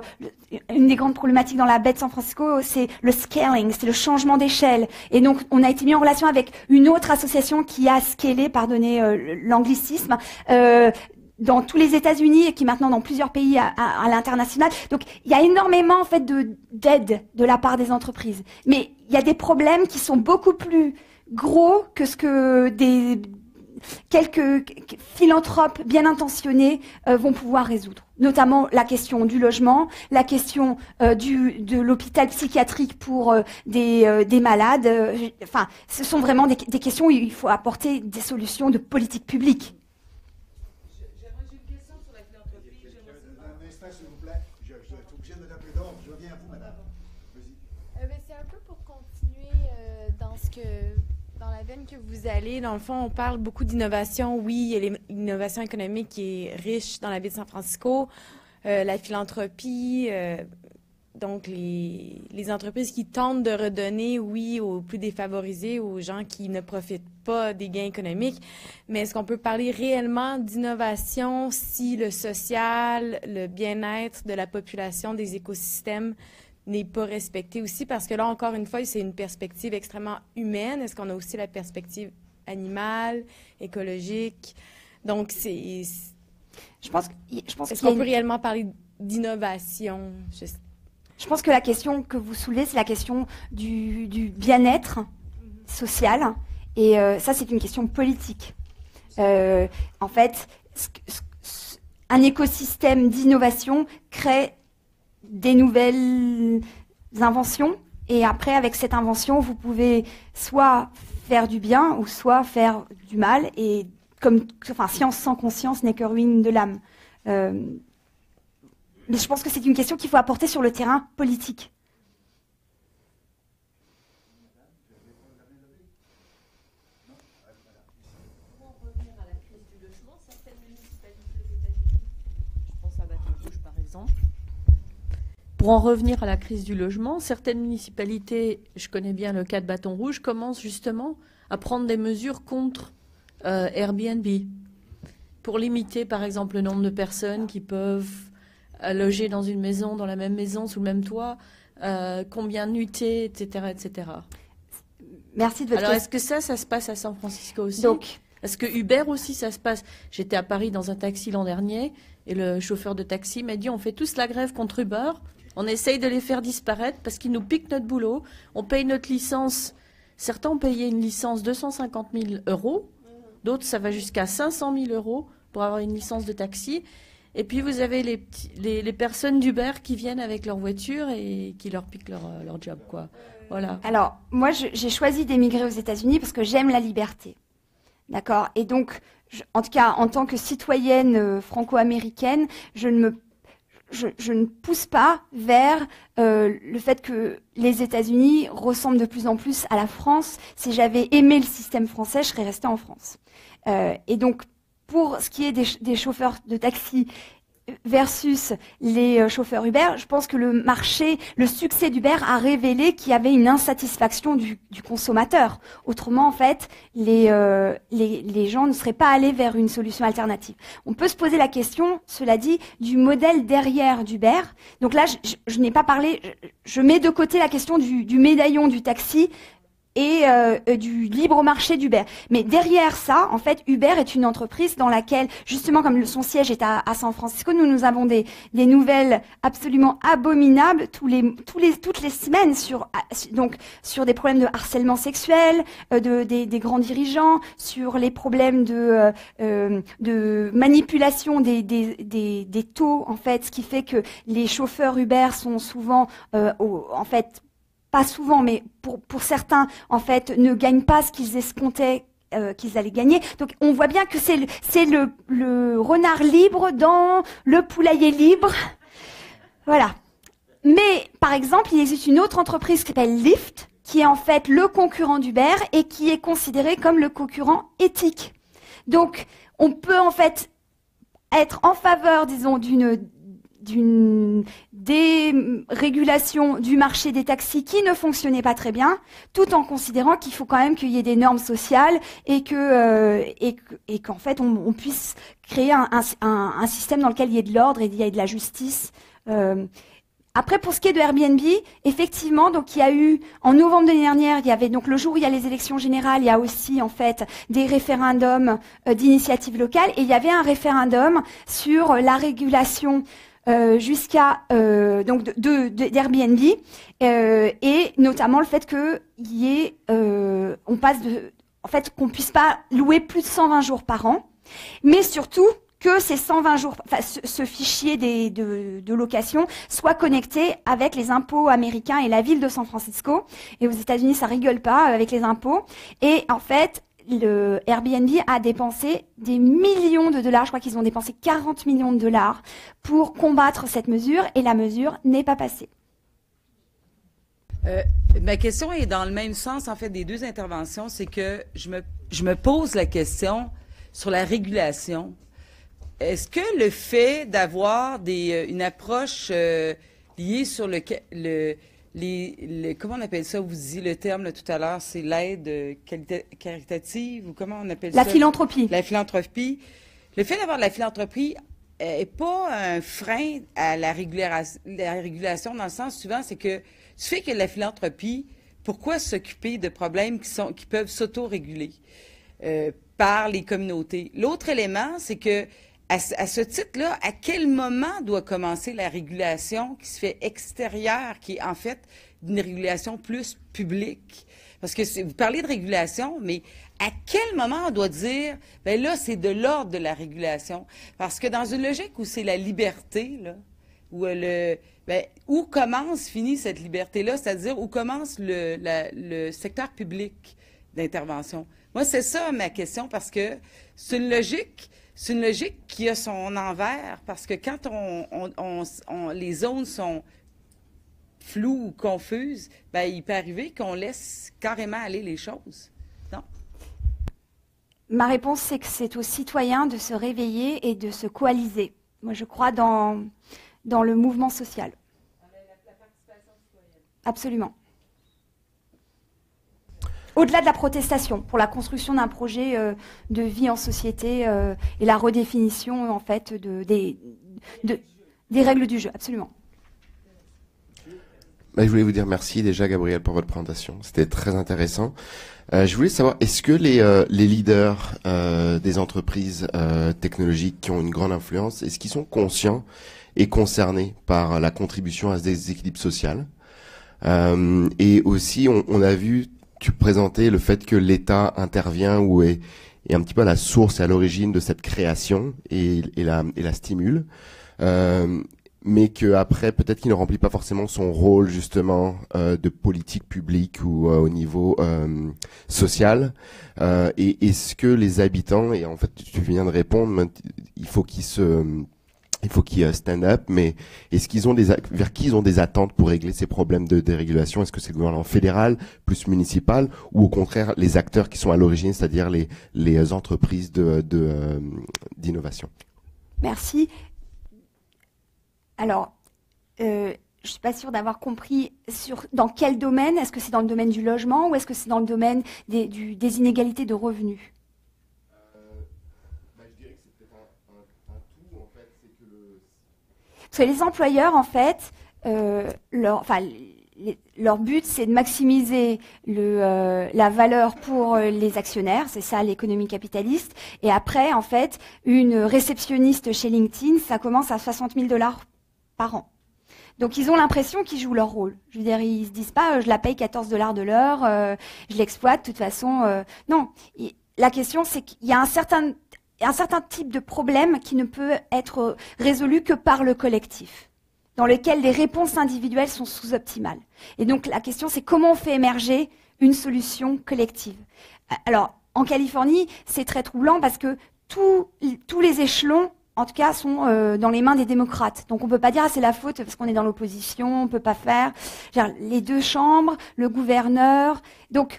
une des grandes problématiques dans la baie de San Francisco, c'est le scaling, c'est le changement d'échelle. Et donc on a été mis en relation avec une autre association qui a scalé, pardonnez l'anglicisme, dans tous les États-Unis et qui est maintenant dans plusieurs pays à l'international. Donc il y a énormément en fait d'aide de la part des entreprises, mais il y a des problèmes qui sont beaucoup plus gros que ce que quelques philanthropes bien intentionnés vont pouvoir résoudre. Notamment la question du logement, la question de l'hôpital psychiatrique pour des malades. Enfin, ce sont vraiment des questions où il faut apporter des solutions de politique publique. J'aimerais une question sur la philanthropie. Un instant, s'il vous plaît. Je suis obligé de rappeler d'ordre. Je reviens à vous, madame. Vas-y. C'est un peu pour continuer dans la veine que vous allez. Dans le fond, on parle beaucoup d'innovation. Oui, il y a l'innovation économique qui est riche dans la ville de San Francisco, la philanthropie, donc les entreprises qui tentent de redonner, oui, aux plus défavorisés, aux gens qui ne profitent pas des gains économiques. Mais est-ce qu'on peut parler réellement d'innovation si le social, le bien-être de la population, des écosystèmes n'est pas respecté aussi? Parce que là, encore une fois, c'est une perspective extrêmement humaine. Est-ce qu'on a aussi la perspective animale, écologique? Donc, Je pense est-ce qu'on peut réellement parler d'innovation? Je pense que la question que vous soulevez, c'est la question du bien-être social. Et ça, c'est une question politique. En fait, un écosystème d'innovation crée des nouvelles inventions. Et après, avec cette invention, vous pouvez soit faire du bien ou soit faire du mal. Et science sans conscience n'est que ruine de l'âme. Mais je pense que c'est une question qu'il faut apporter sur le terrain politique. Pour en revenir à la crise du logement, certaines municipalités aux États-Unis, je pense à Baton Rouge par exemple. Pour en revenir à la crise du logement, certaines municipalités, je connais bien le cas de Baton Rouge, commencent justement à prendre des mesures contre Airbnb pour limiter par exemple le nombre de personnes qui peuvent loger dans une maison, dans la même maison, sous le même toit, combien de nuitées, etc., etc. Merci de votre question. Alors, est-ce que ça se passe à San Francisco aussi? Donc, est-ce que Uber aussi, ça se passe? J'étais à Paris dans un taxi l'an dernier et le chauffeur de taxi m'a dit on fait tous la grève contre Uber, on essaye de les faire disparaître parce qu'ils nous piquent notre boulot, on paye notre licence. Certains ont payé une licence 250 000 €, d'autres ça va jusqu'à 500 000 € pour avoir une licence de taxi. Et puis vous avez les personnes d'Uber qui viennent avec leur voiture et qui leur piquent leur job, quoi. Voilà. Alors, moi, j'ai choisi d'émigrer aux États-Unis parce que j'aime la liberté. D'accord? Et donc, en tout cas, en tant que citoyenne franco-américaine, je ne pousse pas vers le fait que les États-Unis ressemblent de plus en plus à la France. Si j'avais aimé le système français, je serais restée en France. Et donc, pour ce qui est des chauffeurs de taxi, versus les chauffeurs Uber, je pense que le succès d'Uber a révélé qu'il y avait une insatisfaction du consommateur. Autrement, en fait, les gens ne seraient pas allés vers une solution alternative. On peut se poser la question, cela dit, du modèle derrière d'Uber. Donc là, je n'ai pas parlé, je mets de côté la question du médaillon du taxi et du libre marché d'Uber. Mais derrière ça, en fait, Uber est une entreprise dans laquelle, justement, comme son siège est à San Francisco, nous avons des nouvelles absolument abominables toutes les semaines sur des problèmes de harcèlement sexuel, des grands dirigeants, sur les problèmes de manipulation des taux, en fait, ce qui fait que les chauffeurs Uber sont souvent, en fait, pas souvent, mais pour certains, en fait, ne gagnent pas ce qu'ils escomptaient qu'ils allaient gagner. Donc, on voit bien que c'est le renard libre dans le poulailler libre. Voilà. Mais, par exemple, il existe une autre entreprise qui s'appelle Lyft, qui est en fait le concurrent d'Uber et qui est considéré comme le concurrent éthique. Donc, on peut en fait être en faveur, disons, d'une dérégulation du marché des taxis qui ne fonctionnait pas très bien, tout en considérant qu'il faut quand même qu'il y ait des normes sociales et qu'en fait on puisse créer un système dans lequel il y ait de l'ordre et il y ait de la justice. Après, pour ce qui est de Airbnb, effectivement, donc il y a eu en novembre de l'année dernière, il y avait donc le jour où il y a les élections générales, il y a aussi en fait des référendums d'initiative locale et il y avait un référendum sur la régulation jusqu'à donc d'Airbnb et notamment le fait que on passe en fait qu'on puisse pas louer plus de 120 jours par an, mais surtout que ces 120 jours, enfin, ce fichier de location soit connecté avec les impôts américains et la ville de San Francisco. Et aux États-Unis, ça rigole pas avec les impôts. Et en fait, le Airbnb a dépensé des millions de dollars. Je crois qu'ils ont dépensé 40 millions de dollars pour combattre cette mesure, et la mesure n'est pas passée. Ma question est dans le même sens, en fait, des deux interventions. C'est que je me pose la question sur la régulation. Est-ce que le fait d'avoir une approche liée sur comment on appelle ça, vous disiez le terme là, tout à l'heure, c'est l'aide caritative ou comment on appelle ça? La philanthropie. La philanthropie. Le fait d'avoir de la philanthropie n'est pas un frein à la régulation dans le sens suivant, c'est que du fait que la philanthropie, pourquoi s'occuper de problèmes qui peuvent s'auto-réguler par les communautés? L'autre élément, c'est que à ce titre-là, à quel moment doit commencer la régulation qui se fait extérieure, qui est en fait une régulation plus publique? Parce que vous parlez de régulation, mais à quel moment on doit dire, ben là, c'est de l'ordre de la régulation? Parce que dans une logique où c'est la liberté, là, où finit cette liberté-là, c'est-à-dire où commence le secteur public d'intervention? Moi, c'est ça ma question, parce que c'est une logique qui a son envers, parce que quand les zones sont floues ou confuses, ben, il peut arriver qu'on laisse carrément aller les choses. Non? Ma réponse, c'est que c'est aux citoyens de se réveiller et de se coaliser. Moi, je crois dans le mouvement social. La participation citoyenne. Absolument. Au-delà de la protestation, pour la construction d'un projet de vie en société et la redéfinition en fait des règles du jeu, absolument. Je voulais vous dire merci déjà, Gabriel, pour votre présentation. C'était très intéressant. Je voulais savoir, est-ce que les leaders des entreprises technologiques qui ont une grande influence, est-ce qu'ils sont conscients et concernés par la contribution à ce déséquilibre social? Et aussi, on a vu, tu présentais le fait que l'État intervient ou est un petit peu à la source et à l'origine de cette création et la stimule, mais qu'après peut-être qu'il ne remplit pas forcément son rôle justement de politique publique ou au niveau social. Et est-ce que les habitants, et en fait tu viens de répondre, il faut qu'ils stand up, mais est-ce qu'ils ont vers qui ils ont des attentes pour régler ces problèmes de dérégulation? Est-ce que c'est le gouvernement fédéral, plus municipal, ou au contraire les acteurs qui sont à l'origine, c'est-à-dire les entreprises d'innovation? Merci. Alors, je suis pas sûre d'avoir compris dans quel domaine. Est-ce que c'est dans le domaine du logement ou est-ce que c'est dans le domaine des inégalités de revenus? Je dirais que c'est peut-être un tout, en fait, c'est que Parce que les employeurs, en fait, leur but, c'est de maximiser la valeur pour les actionnaires, c'est ça l'économie capitaliste. Et après, en fait, une réceptionniste chez LinkedIn, ça commence à 60 000 $ par an. Donc ils ont l'impression qu'ils jouent leur rôle. Je veux dire, ils se disent pas, je la paye 14 $ de l'heure, je l'exploite, de toute façon. Non, la question, c'est qu'il y a un certain type de problème qui ne peut être résolu que par le collectif, dans lequel les réponses individuelles sont sous-optimales. Et donc la question, c'est comment on fait émerger une solution collective. Alors, en Californie, c'est très troublant parce que tous les échelons, en tout cas, sont dans les mains des démocrates. Donc on peut pas dire c'est la faute parce qu'on est dans l'opposition, on peut pas faire. Les deux chambres, le gouverneur. Donc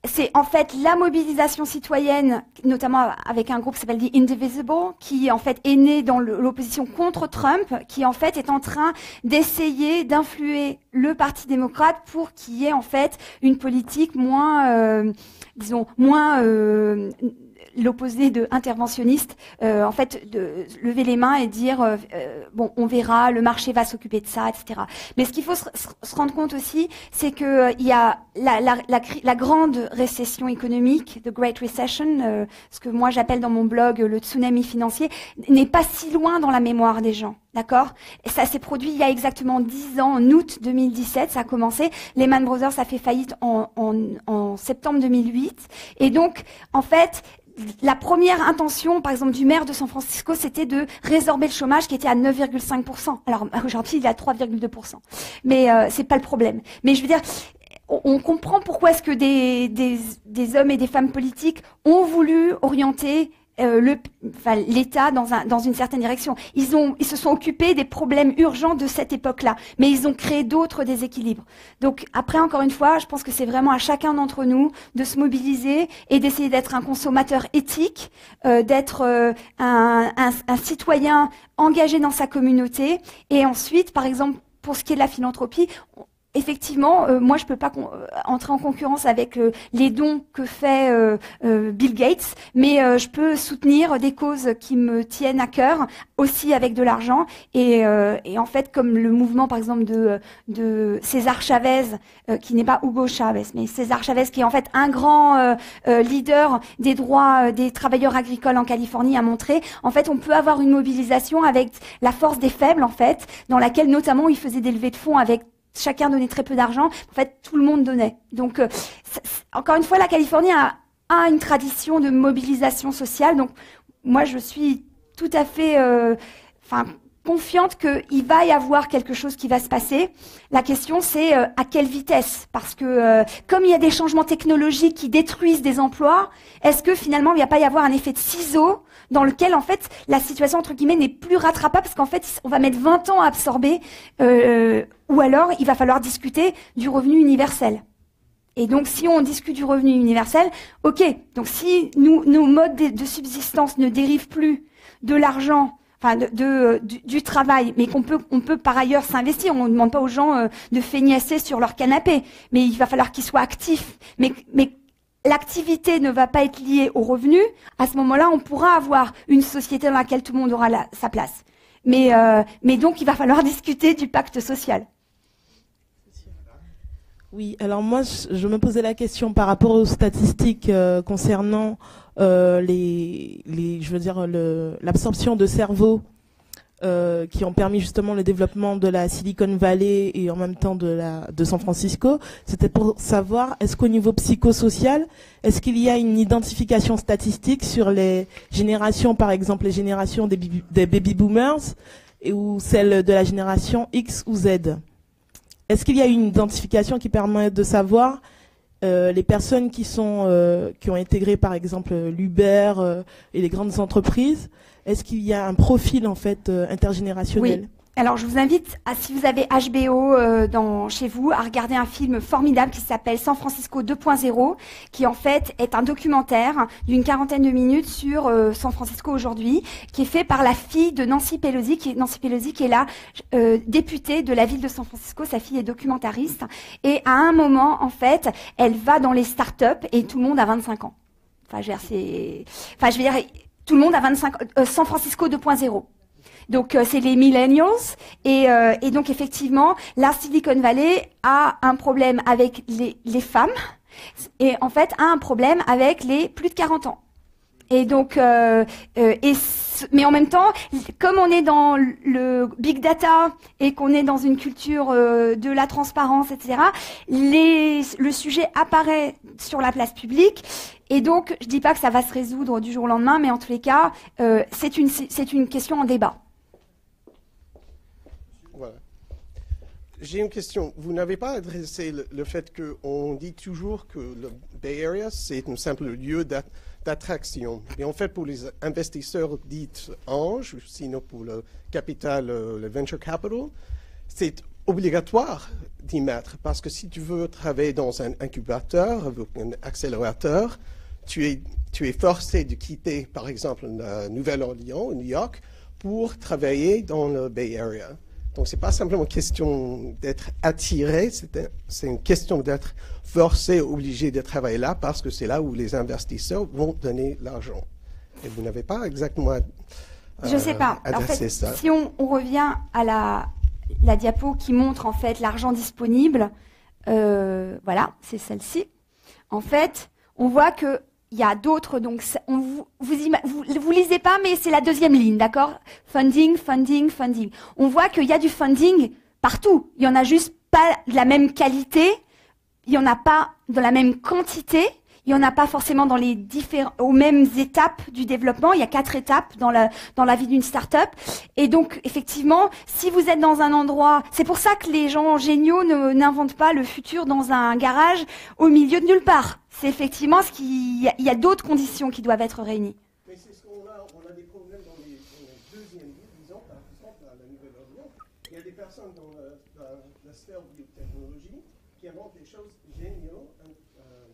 c'est en fait la mobilisation citoyenne, notamment avec un groupe qui s'appelle The Indivisible, qui en fait est né dans l'opposition contre Trump, qui en fait est en train d'essayer d'influer le Parti démocrate pour qu'il y ait en fait une politique moins, l'opposé de interventionniste, en fait, de lever les mains et dire bon, on verra, le marché va s'occuper de ça, etc. Mais ce qu'il faut se rendre compte aussi, c'est que il y a la grande récession économique, the Great Recession, ce que moi j'appelle dans mon blog le tsunami financier, n'est pas si loin dans la mémoire des gens. D'accord? Et ça s'est produit il y a exactement 10 ans, en août 2017, ça a commencé. Lehman Brothers a fait faillite en septembre 2008. Et donc, en fait, la première intention, par exemple, du maire de San Francisco, c'était de résorber le chômage qui était à 9,5%. Alors, aujourd'hui, il est à 3,2%. Mais c'est pas le problème. Mais je veux dire, on comprend pourquoi est-ce que des hommes et des femmes politiques ont voulu orienter l'État dans une certaine direction. Ils se sont occupés des problèmes urgents de cette époque-là, mais ils ont créé d'autres déséquilibres. Donc après, encore une fois, je pense que c'est vraiment à chacun d'entre nous de se mobiliser et d'essayer d'être un consommateur éthique, d'être un citoyen engagé dans sa communauté. Et ensuite, par exemple, pour ce qui est de la philanthropie, effectivement, moi je peux pas entrer en concurrence avec les dons que fait Bill Gates, mais je peux soutenir des causes qui me tiennent à cœur aussi avec de l'argent. Et en fait, comme le mouvement par exemple de César Chavez, qui n'est pas Hugo Chavez, mais César Chavez, qui est en fait un grand leader des droits des travailleurs agricoles en Californie, a montré, en fait, on peut avoir une mobilisation avec la force des faibles, en fait, dans laquelle notamment il faisait des levées de fonds avec chacun donnait très peu d'argent. En fait, tout le monde donnait. Donc, encore une fois, la Californie a une tradition de mobilisation sociale. Donc, moi, je suis tout à fait confiante qu'il va y avoir quelque chose qui va se passer. La question, c'est à quelle vitesse? Parce que comme il y a des changements technologiques qui détruisent des emplois, est-ce que finalement, il ne va pas y avoir un effet de ciseau dans lequel, en fait, la situation, entre guillemets, n'est plus rattrapable parce qu'en fait, on va mettre 20 ans à absorber, ou alors, il va falloir discuter du revenu universel. Et donc, si on discute du revenu universel, ok. Donc, si nos modes de subsistance ne dérivent plus de l'argent, enfin du travail, mais on peut par ailleurs s'investir. On ne demande pas aux gens de feignasser sur leur canapé, mais il va falloir qu'ils soient actifs. Mais l'activité ne va pas être liée au revenu. À ce moment-là, on pourra avoir une société dans laquelle tout le monde aura sa place. Mais donc, il va falloir discuter du pacte social. Oui, alors moi, je me posais la question par rapport aux statistiques concernant l'absorption de cerveau qui ont permis justement le développement de la Silicon Valley et en même temps de San Francisco. C'était pour savoir, est-ce qu'au niveau psychosocial, est-ce qu'il y a une identification statistique sur les générations, par exemple les générations des baby boomers ou celles de la génération X ou Z? Est-ce qu'il y a une identification qui permet de savoir les personnes qui ont intégré par exemple l'Uber et les grandes entreprises? Est-ce qu'il y a un profil en fait intergénérationnel? Oui. Alors, je vous invite, si vous avez HBO chez vous, à regarder un film formidable qui s'appelle San Francisco 2.0, qui en fait est un documentaire d'une 40aine de minutes sur San Francisco aujourd'hui, qui est fait par la fille de Nancy Pelosi, qui est la députée de la ville de San Francisco. Sa fille est documentariste. Et à un moment, en fait, elle va dans les startups et tout le monde a 25 ans. Enfin, je veux dire, tout le monde a 25 ans. San Francisco 2.0. Donc c'est les millennials et donc effectivement la Silicon Valley a un problème avec les femmes et en fait a un problème avec les plus de 40 ans. Et donc mais en même temps, comme on est dans le big data et qu'on est dans une culture de la transparence, etc., le sujet apparaît sur la place publique. Et donc, je dis pas que ça va se résoudre du jour au lendemain, mais en tous les cas, c'est une question en débat. Voilà. J'ai une question. Vous n'avez pas adressé le fait qu'on dit toujours que le Bay Area, c'est un simple lieu d'attraction. Et en fait, pour les investisseurs dits anges, sinon pour le capital, le venture capital, c'est obligatoire d'y mettre. Parce que si tu veux travailler dans un incubateur, un accélérateur, tu es forcé de quitter, par exemple, la Nouvelle-Orléans, New York, pour travailler dans le Bay Area. Donc, ce n'est pas simplement une question d'être attiré, c'est une question d'être forcé, obligé de travailler là, parce que c'est là où les investisseurs vont donner l'argent. Et vous n'avez pas exactement je sais pas. En fait, ça. Si on revient à la diapo qui montre en fait l'argent disponible, voilà, c'est celle-ci. En fait, on voit que il y a d'autres, donc vous lisez pas, mais c'est la deuxième ligne, d'accord? Funding, funding, funding. On voit qu'il y a du funding partout. Il y en a juste pas de la même qualité, il y en a pas de la même quantité, il y en a pas forcément aux mêmes étapes du développement. Il y a 4 étapes dans la vie d'une start-up. Et donc, effectivement, si vous êtes dans un endroit, c'est pour ça que les gens géniaux n'inventent pas le futur dans un garage au milieu de nulle part. C'est effectivement il y a d'autres conditions qui doivent être réunies. Mais c'est ce qu'on a des problèmes dans les deuxièmes vies, disons, par exemple, à la Nouvelle-Orléans. Il y a des personnes dans la sphère biotechnologie qui inventent des choses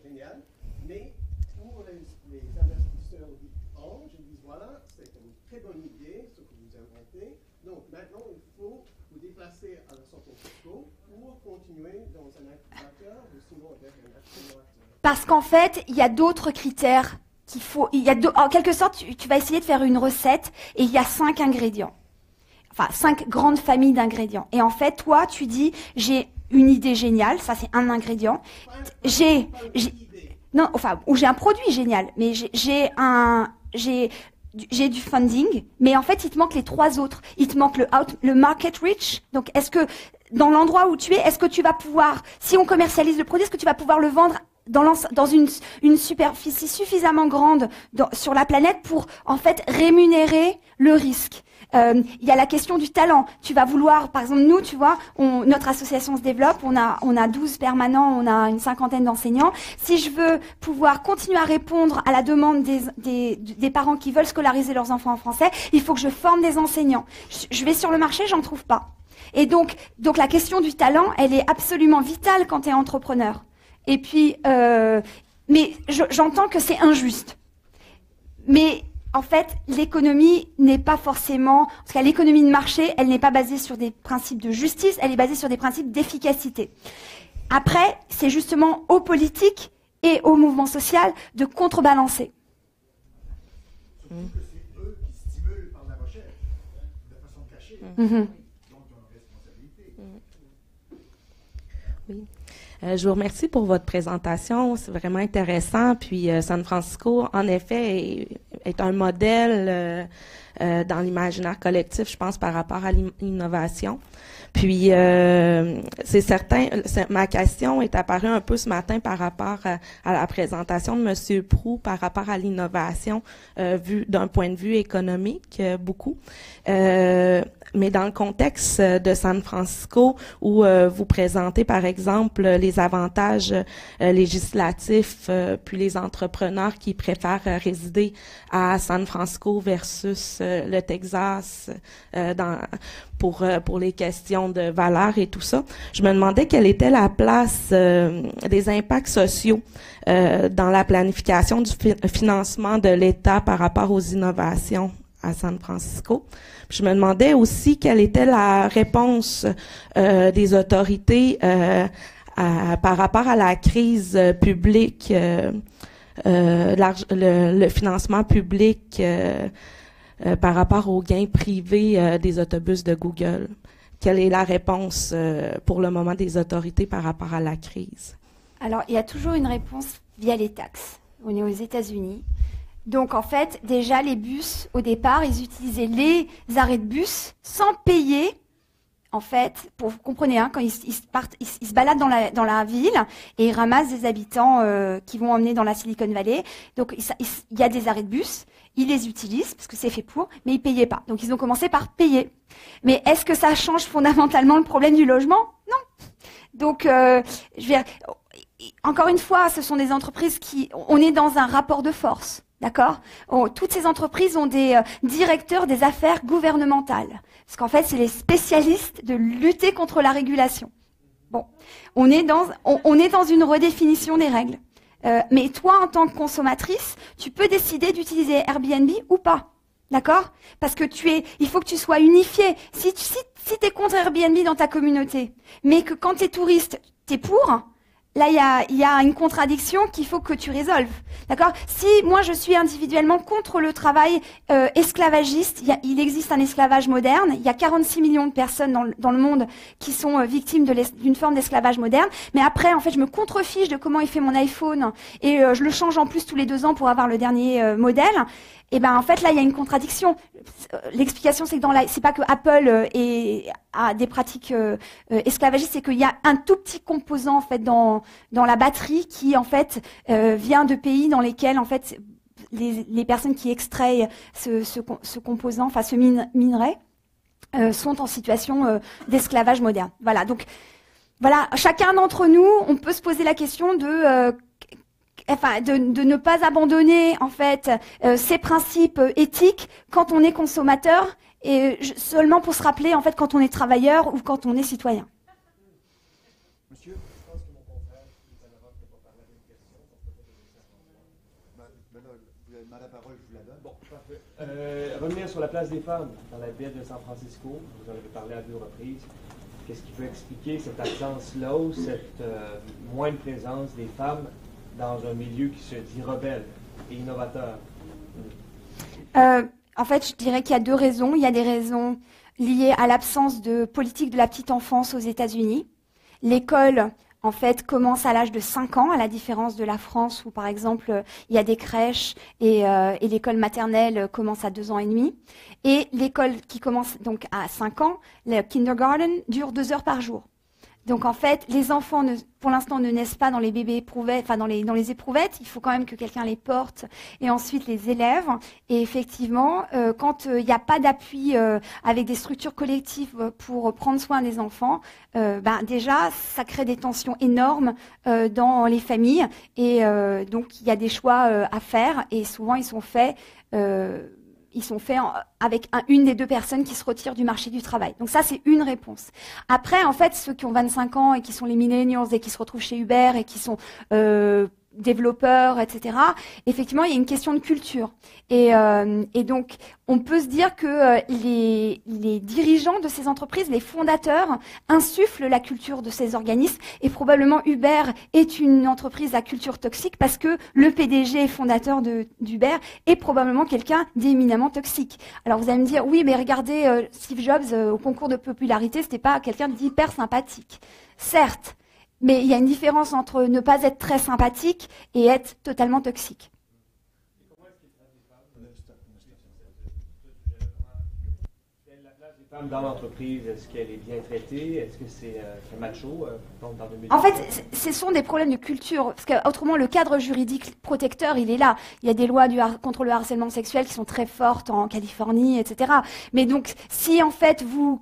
géniales, mais pour les investisseurs anges, ils disent voilà, c'est une très bonne idée ce que vous inventez, donc maintenant il faut vous déplacer à San Francisco pour continuer dans un incubateur ou sinon avec un accélérateur. Parce qu'en fait, il y a d'autres critères qu'il faut. En quelque sorte, tu vas essayer de faire une recette et il y a 5 ingrédients. Enfin, 5 grandes familles d'ingrédients. Et en fait, toi, tu dis, j'ai une idée géniale, ça c'est un ingrédient. Ou j'ai un produit génial, mais j'ai du funding, mais en fait, il te manque les 3 autres. Il te manque le market reach. Donc, est-ce que dans l'endroit où tu es, est-ce que tu vas pouvoir, si on commercialise le produit, est-ce que tu vas pouvoir le vendre dans une superficie suffisamment grande sur la planète pour en fait rémunérer le risque. Il y a la question du talent. Tu vas vouloir, par exemple, nous, tu vois, notre association se développe, on a 12 permanents, on a une 50aine d'enseignants. Si je veux pouvoir continuer à répondre à la demande des parents qui veulent scolariser leurs enfants en français, il faut que je forme des enseignants. Je vais sur le marché, j'en trouve pas. Et donc la question du talent, elle est absolument vitale quand tu es entrepreneur. Et puis, mais j'entends que c'est injuste. Mais en fait, l'économie n'est pas forcément, parce que l'économie de marché, elle n'est pas basée sur des principes de justice, elle est basée sur des principes d'efficacité. Après, c'est justement aux politiques et au mouvement social de contrebalancer. Surtout que c'est eux qui stimulent par la recherche, de façon cachée. Mm-hmm. Donc, ils ont une responsabilité. Oui. Je vous remercie pour votre présentation. C'est vraiment intéressant. Puis San Francisco, en effet, est un modèle dans l'imaginaire collectif, je pense, par rapport à l'innovation. Puis, c'est certain, ma question est apparue un peu ce matin par rapport à la présentation de M. Proulx par rapport à l'innovation vue d'un point de vue économique, beaucoup. Mais dans le contexte de San Francisco, où vous présentez, par exemple, les avantages législatifs, puis les entrepreneurs qui préfèrent résider à San Francisco versus le Texas pour les questions de valeurs et tout ça. Je me demandais quelle était la place des impacts sociaux dans la planification du financement de l'État par rapport aux innovations à San Francisco. Je me demandais aussi quelle était la réponse des autorités par rapport à la crise publique, le financement public par rapport aux gains privés des autobus de Google. Quelle est la réponse pour le moment des autorités par rapport à la crise? Alors, il y a toujours une réponse via les taxes. On est aux États-Unis. Donc, en fait, déjà, les bus, au départ, ils utilisaient les arrêts de bus sans payer. En fait, vous comprenez, hein, quand ils se baladent dans la ville et ils ramassent des habitants qui vont emmener dans la Silicon Valley. Donc, il y a des arrêts de bus, ils les utilisent parce que c'est fait pour, mais ils payaient pas. Donc, ils ont commencé par payer. Mais est-ce que ça change fondamentalement le problème du logement? Non. Donc, encore une fois, ce sont des entreprises on est dans un rapport de force. D'accord? Toutes ces entreprises ont des directeurs des affaires gouvernementales. Parce qu'en fait, c'est les spécialistes de lutter contre la régulation. Bon, on est dans une redéfinition des règles. Mais toi, en tant que consommatrice, tu peux décider d'utiliser Airbnb ou pas. D'accord? Parce que il faut que tu sois unifié. Si t'es contre Airbnb dans ta communauté, mais que quand t'es touriste, t'es pour, là, il y a une contradiction qu'il faut que tu résolves. D'accord? Si moi, je suis individuellement contre le travail esclavagiste, il existe un esclavage moderne. Il y a 46 millions de personnes dans le monde qui sont victimes d'une forme d'esclavage moderne. Mais après, en fait, je me contrefiche de comment est fait mon iPhone et je le change en plus tous les 2 ans pour avoir le dernier modèle. Et ben en fait là il y a une contradiction. L'explication c'est que c'est pas que Apple a des pratiques esclavagistes, c'est qu'il y a un tout petit composant en fait dans la batterie qui en fait vient de pays dans lesquels en fait les personnes qui extraient ce composant, enfin ce minerai, sont en situation d'esclavage moderne. Voilà, donc voilà, chacun d'entre nous, on peut se poser la question de ne pas abandonner en fait ces principes éthiques quand on est consommateur et seulement pour se rappeler en fait quand on est travailleur ou quand on est citoyen. Monsieur, je pense que mon confrère tout à l'heure n'a pas parlé d'une question. Vous avez demandé la parole, je vous la donne. Bon, parfait. Revenir sur la place des femmes dans la ville de San Francisco. Vous en avez parlé à 2 reprises. Qu'est-ce qui peut expliquer cette absence-là ou cette moindre présence des femmes dans un milieu qui se dit rebelle et innovateur? En fait, je dirais qu'il y a 2 raisons. Il y a des raisons liées à l'absence de politique de la petite enfance aux États-Unis. L'école, en fait, commence à l'âge de 5 ans, à la différence de la France où, par exemple, il y a des crèches et l'école maternelle commence à 2 ans et demi. Et l'école qui commence donc à 5 ans, le kindergarten, dure 2 heures par jour. Donc en fait, les enfants, pour l'instant, ne naissent pas dans les bébés éprouvettes, enfin dans les éprouvettes. Il faut quand même que quelqu'un les porte et ensuite les élève. Et effectivement, quand il n'y a pas d'appui avec des structures collectives pour prendre soin des enfants, déjà, ça crée des tensions énormes dans les familles. Et donc il y a des choix à faire et souvent ils sont faits avec une des 2 personnes qui se retirent du marché du travail. Donc ça, c'est une réponse. Après, en fait, ceux qui ont 25 ans et qui sont les millennials et qui se retrouvent chez Uber et qui sont développeurs, etc., effectivement, il y a une question de culture. Et donc, on peut se dire que les dirigeants de ces entreprises, les fondateurs, insufflent la culture de ces organismes. Et probablement, Uber est une entreprise à culture toxique parce que le PDG fondateur d'Uber est probablement quelqu'un d'éminemment toxique. Alors, vous allez me dire, oui, mais regardez, Steve Jobs, au concours de popularité, c'était pas quelqu'un d'hyper sympathique. Certes, mais il y a une différence entre ne pas être très sympathique et être totalement toxique. La place des femmes dans l'entreprise, est-ce qu'elle est bien traitée? Est-ce que c'est macho dans le milieu? En fait, ce sont des problèmes de culture. Parce qu'autrement, le cadre juridique protecteur, il est là. Il y a des lois contre le harcèlement sexuel qui sont très fortes en Californie, etc. Mais donc, si en fait, vous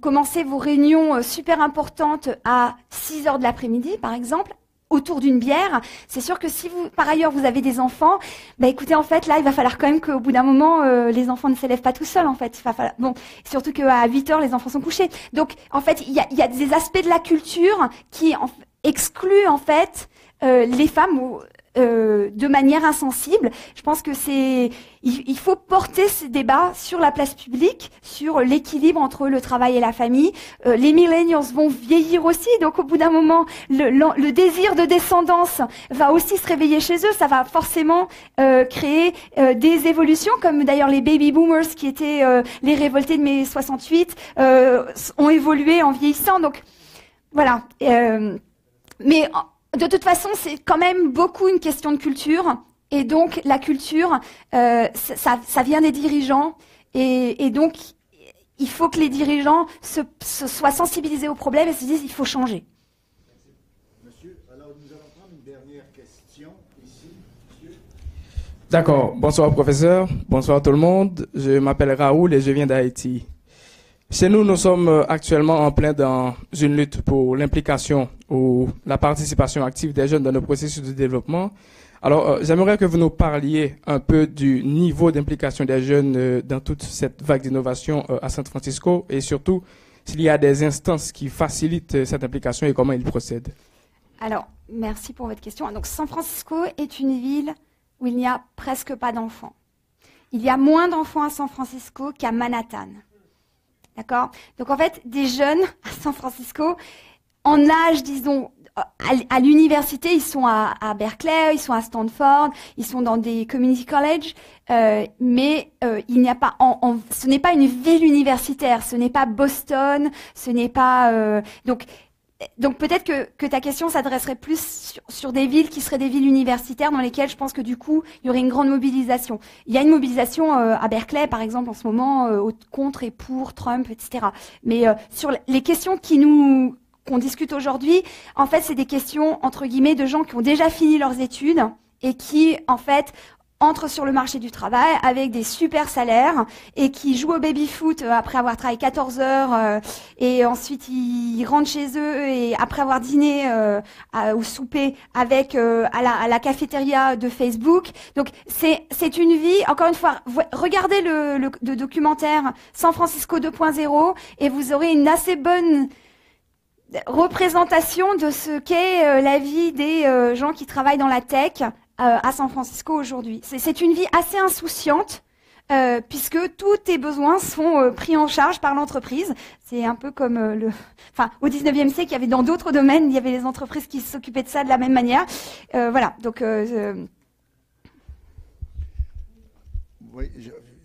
commencez vos réunions super importantes à 6 heures de l'après-midi, par exemple, autour d'une bière. C'est sûr que si vous, par ailleurs, vous avez des enfants, bah écoutez, en fait, là, il va falloir quand même qu'au bout d'un moment, les enfants ne s'élèvent pas tout seuls, en fait. Il va falloir, bon, surtout qu'à 8 heures, les enfants sont couchés. Donc, en fait, il y a des aspects de la culture qui excluent, en fait, les femmes de manière insensible. Je pense que il faut porter ces débats sur la place publique, sur l'équilibre entre le travail et la famille. Les millennials vont vieillir aussi, donc au bout d'un moment, le désir de descendance va aussi se réveiller chez eux. Ça va forcément créer des évolutions, comme d'ailleurs les baby boomers, qui étaient les révoltés de mai 68, ont évolué en vieillissant. Donc voilà. Mais de toute façon, c'est quand même beaucoup une question de culture. Et donc, la culture, ça vient des dirigeants. Et donc, il faut que les dirigeants soient sensibilisés au problème et se disent il faut changer. Monsieur, alors nous allons prendre une dernière question ici. Monsieur. D'accord. Bonsoir, professeur. Bonsoir tout le monde. Je m'appelle Raoul et je viens d'Haïti. Chez nous, nous sommes actuellement en plein dans une lutte pour l'implication ou la participation active des jeunes dans le processus de développement. Alors, j'aimerais que vous nous parliez un peu du niveau d'implication des jeunes dans toute cette vague d'innovation à San Francisco et surtout s'il y a des instances qui facilitent cette implication et comment ils procèdent. Alors, merci pour votre question. Donc, San Francisco est une ville où il n'y a presque pas d'enfants. Il y a moins d'enfants à San Francisco qu'à Manhattan. D'accord ? Donc, en fait, des jeunes à San Francisco, en âge, disons, à l'université, ils sont à Berkeley, ils sont à Stanford, ils sont dans des community colleges, mais il n'y a pas, ce n'est pas une ville universitaire, ce n'est pas Boston, ce n'est pas donc peut-être que ta question s'adresserait plus sur des villes qui seraient des villes universitaires dans lesquelles je pense que du coup il y aurait une grande mobilisation. Il y a une mobilisation à Berkeley par exemple en ce moment contre et pour Trump, etc. Mais sur les questions qu'on discute aujourd'hui, en fait c'est des questions entre guillemets de gens qui ont déjà fini leurs études et qui en fait entrent sur le marché du travail avec des super salaires et qui jouent au baby-foot après avoir travaillé 14 heures et ensuite ils rentrent chez eux et après avoir dîné ou soupé avec à la cafétéria de Facebook. Donc c'est une vie, encore une fois, regardez le documentaire San Francisco 2.0 et vous aurez une assez bonne représentation de ce qu'est la vie des gens qui travaillent dans la tech à San Francisco aujourd'hui. C'est une vie assez insouciante puisque tous tes besoins sont pris en charge par l'entreprise. C'est un peu comme au 19e siècle, il y avait dans d'autres domaines, il y avait les entreprises qui s'occupaient de ça de la même manière. Voilà, donc... Oui,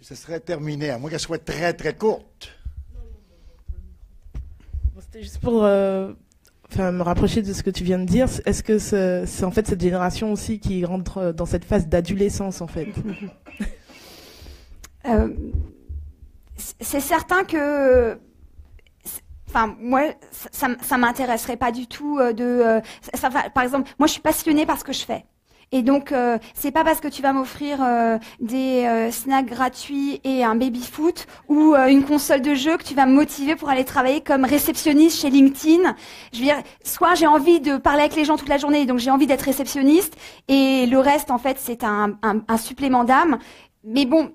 ce serait terminé, à moins qu'elle soit très, très courte. C'était juste pour me rapprocher de ce que tu viens de dire. Est-ce que c'est en fait cette génération aussi qui rentre dans cette phase d'adolescence en fait? C'est certain que... moi, ça m'intéresserait pas du tout par exemple, moi je suis passionnée par ce que je fais. Et donc, c'est pas parce que tu vas m'offrir des snacks gratuits et un baby-foot ou une console de jeu que tu vas me motiver pour aller travailler comme réceptionniste chez LinkedIn. Je veux dire, soit j'ai envie de parler avec les gens toute la journée, donc j'ai envie d'être réceptionniste, et le reste, en fait, c'est un supplément d'âme. Mais bon...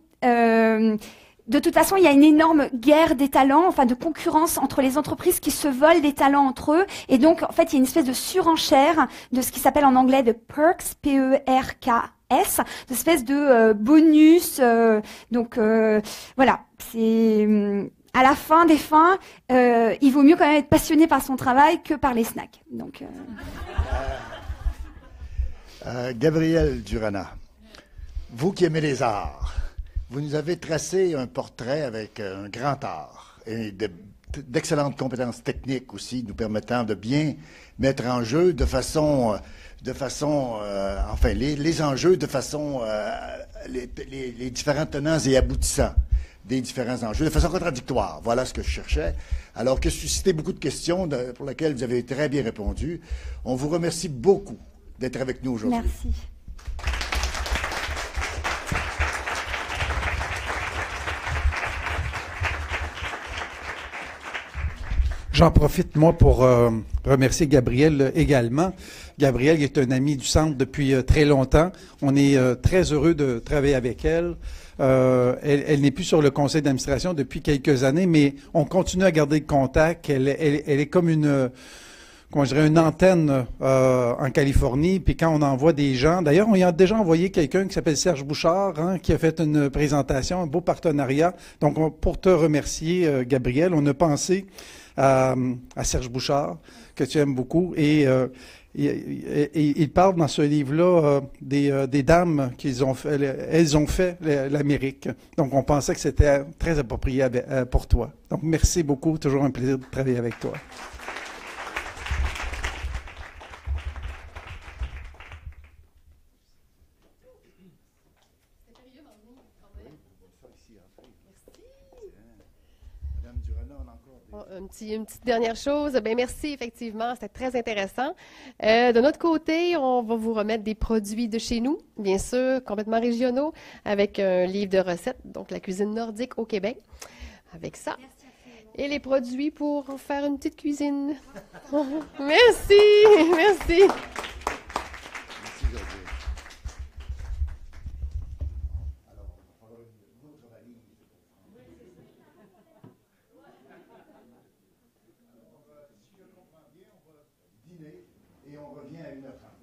de toute façon, il y a une énorme guerre des talents, de concurrence entre les entreprises qui se volent des talents entre eux. Et donc, en fait, il y a une espèce de surenchère de ce qui s'appelle en anglais de perks, P-E-R-K-S, de espèce de bonus. Voilà, c'est... à la fin des fins, il vaut mieux quand même être passionné par son travail que par les snacks. Donc, Gabrielle Durana, vous qui aimez les arts, vous nous avez tracé un portrait avec un grand art et d'excellentes compétences techniques aussi, nous permettant de bien mettre en jeu les enjeux de façon, les différents tenants et aboutissants des différents enjeux, de façon contradictoire. Voilà ce que je cherchais. Alors que suscité beaucoup de questions pour lesquelles vous avez très bien répondu. On vous remercie beaucoup d'être avec nous aujourd'hui. Merci. J'en profite, moi, pour remercier Gabrielle également. Gabrielle est un ami du Centre depuis très longtemps. On est très heureux de travailler avec elle. Elle n'est plus sur le conseil d'administration depuis quelques années, mais on continue à garder le contact. Elle est comme une antenne en Californie. Puis quand on envoie des gens, d'ailleurs, on y a déjà envoyé quelqu'un qui s'appelle Serge Bouchard, hein, qui a fait une présentation, un beau partenariat. Donc, pour te remercier, Gabrielle, on a pensé à Serge Bouchard, que tu aimes beaucoup, et il parle dans ce livre-là des dames elles ont fait l'Amérique. Donc, on pensait que c'était très approprié pour toi. Donc, merci beaucoup. Toujours un plaisir de travailler avec toi. Une petite dernière chose. Bien, merci, effectivement. C'était très intéressant. De notre côté, on va vous remettre des produits de chez nous, bien sûr, complètement régionaux, avec un livre de recettes, donc la cuisine nordique au Québec, avec ça. Et les produits pour faire une petite cuisine. Merci, merci. Et on revient à 1h30.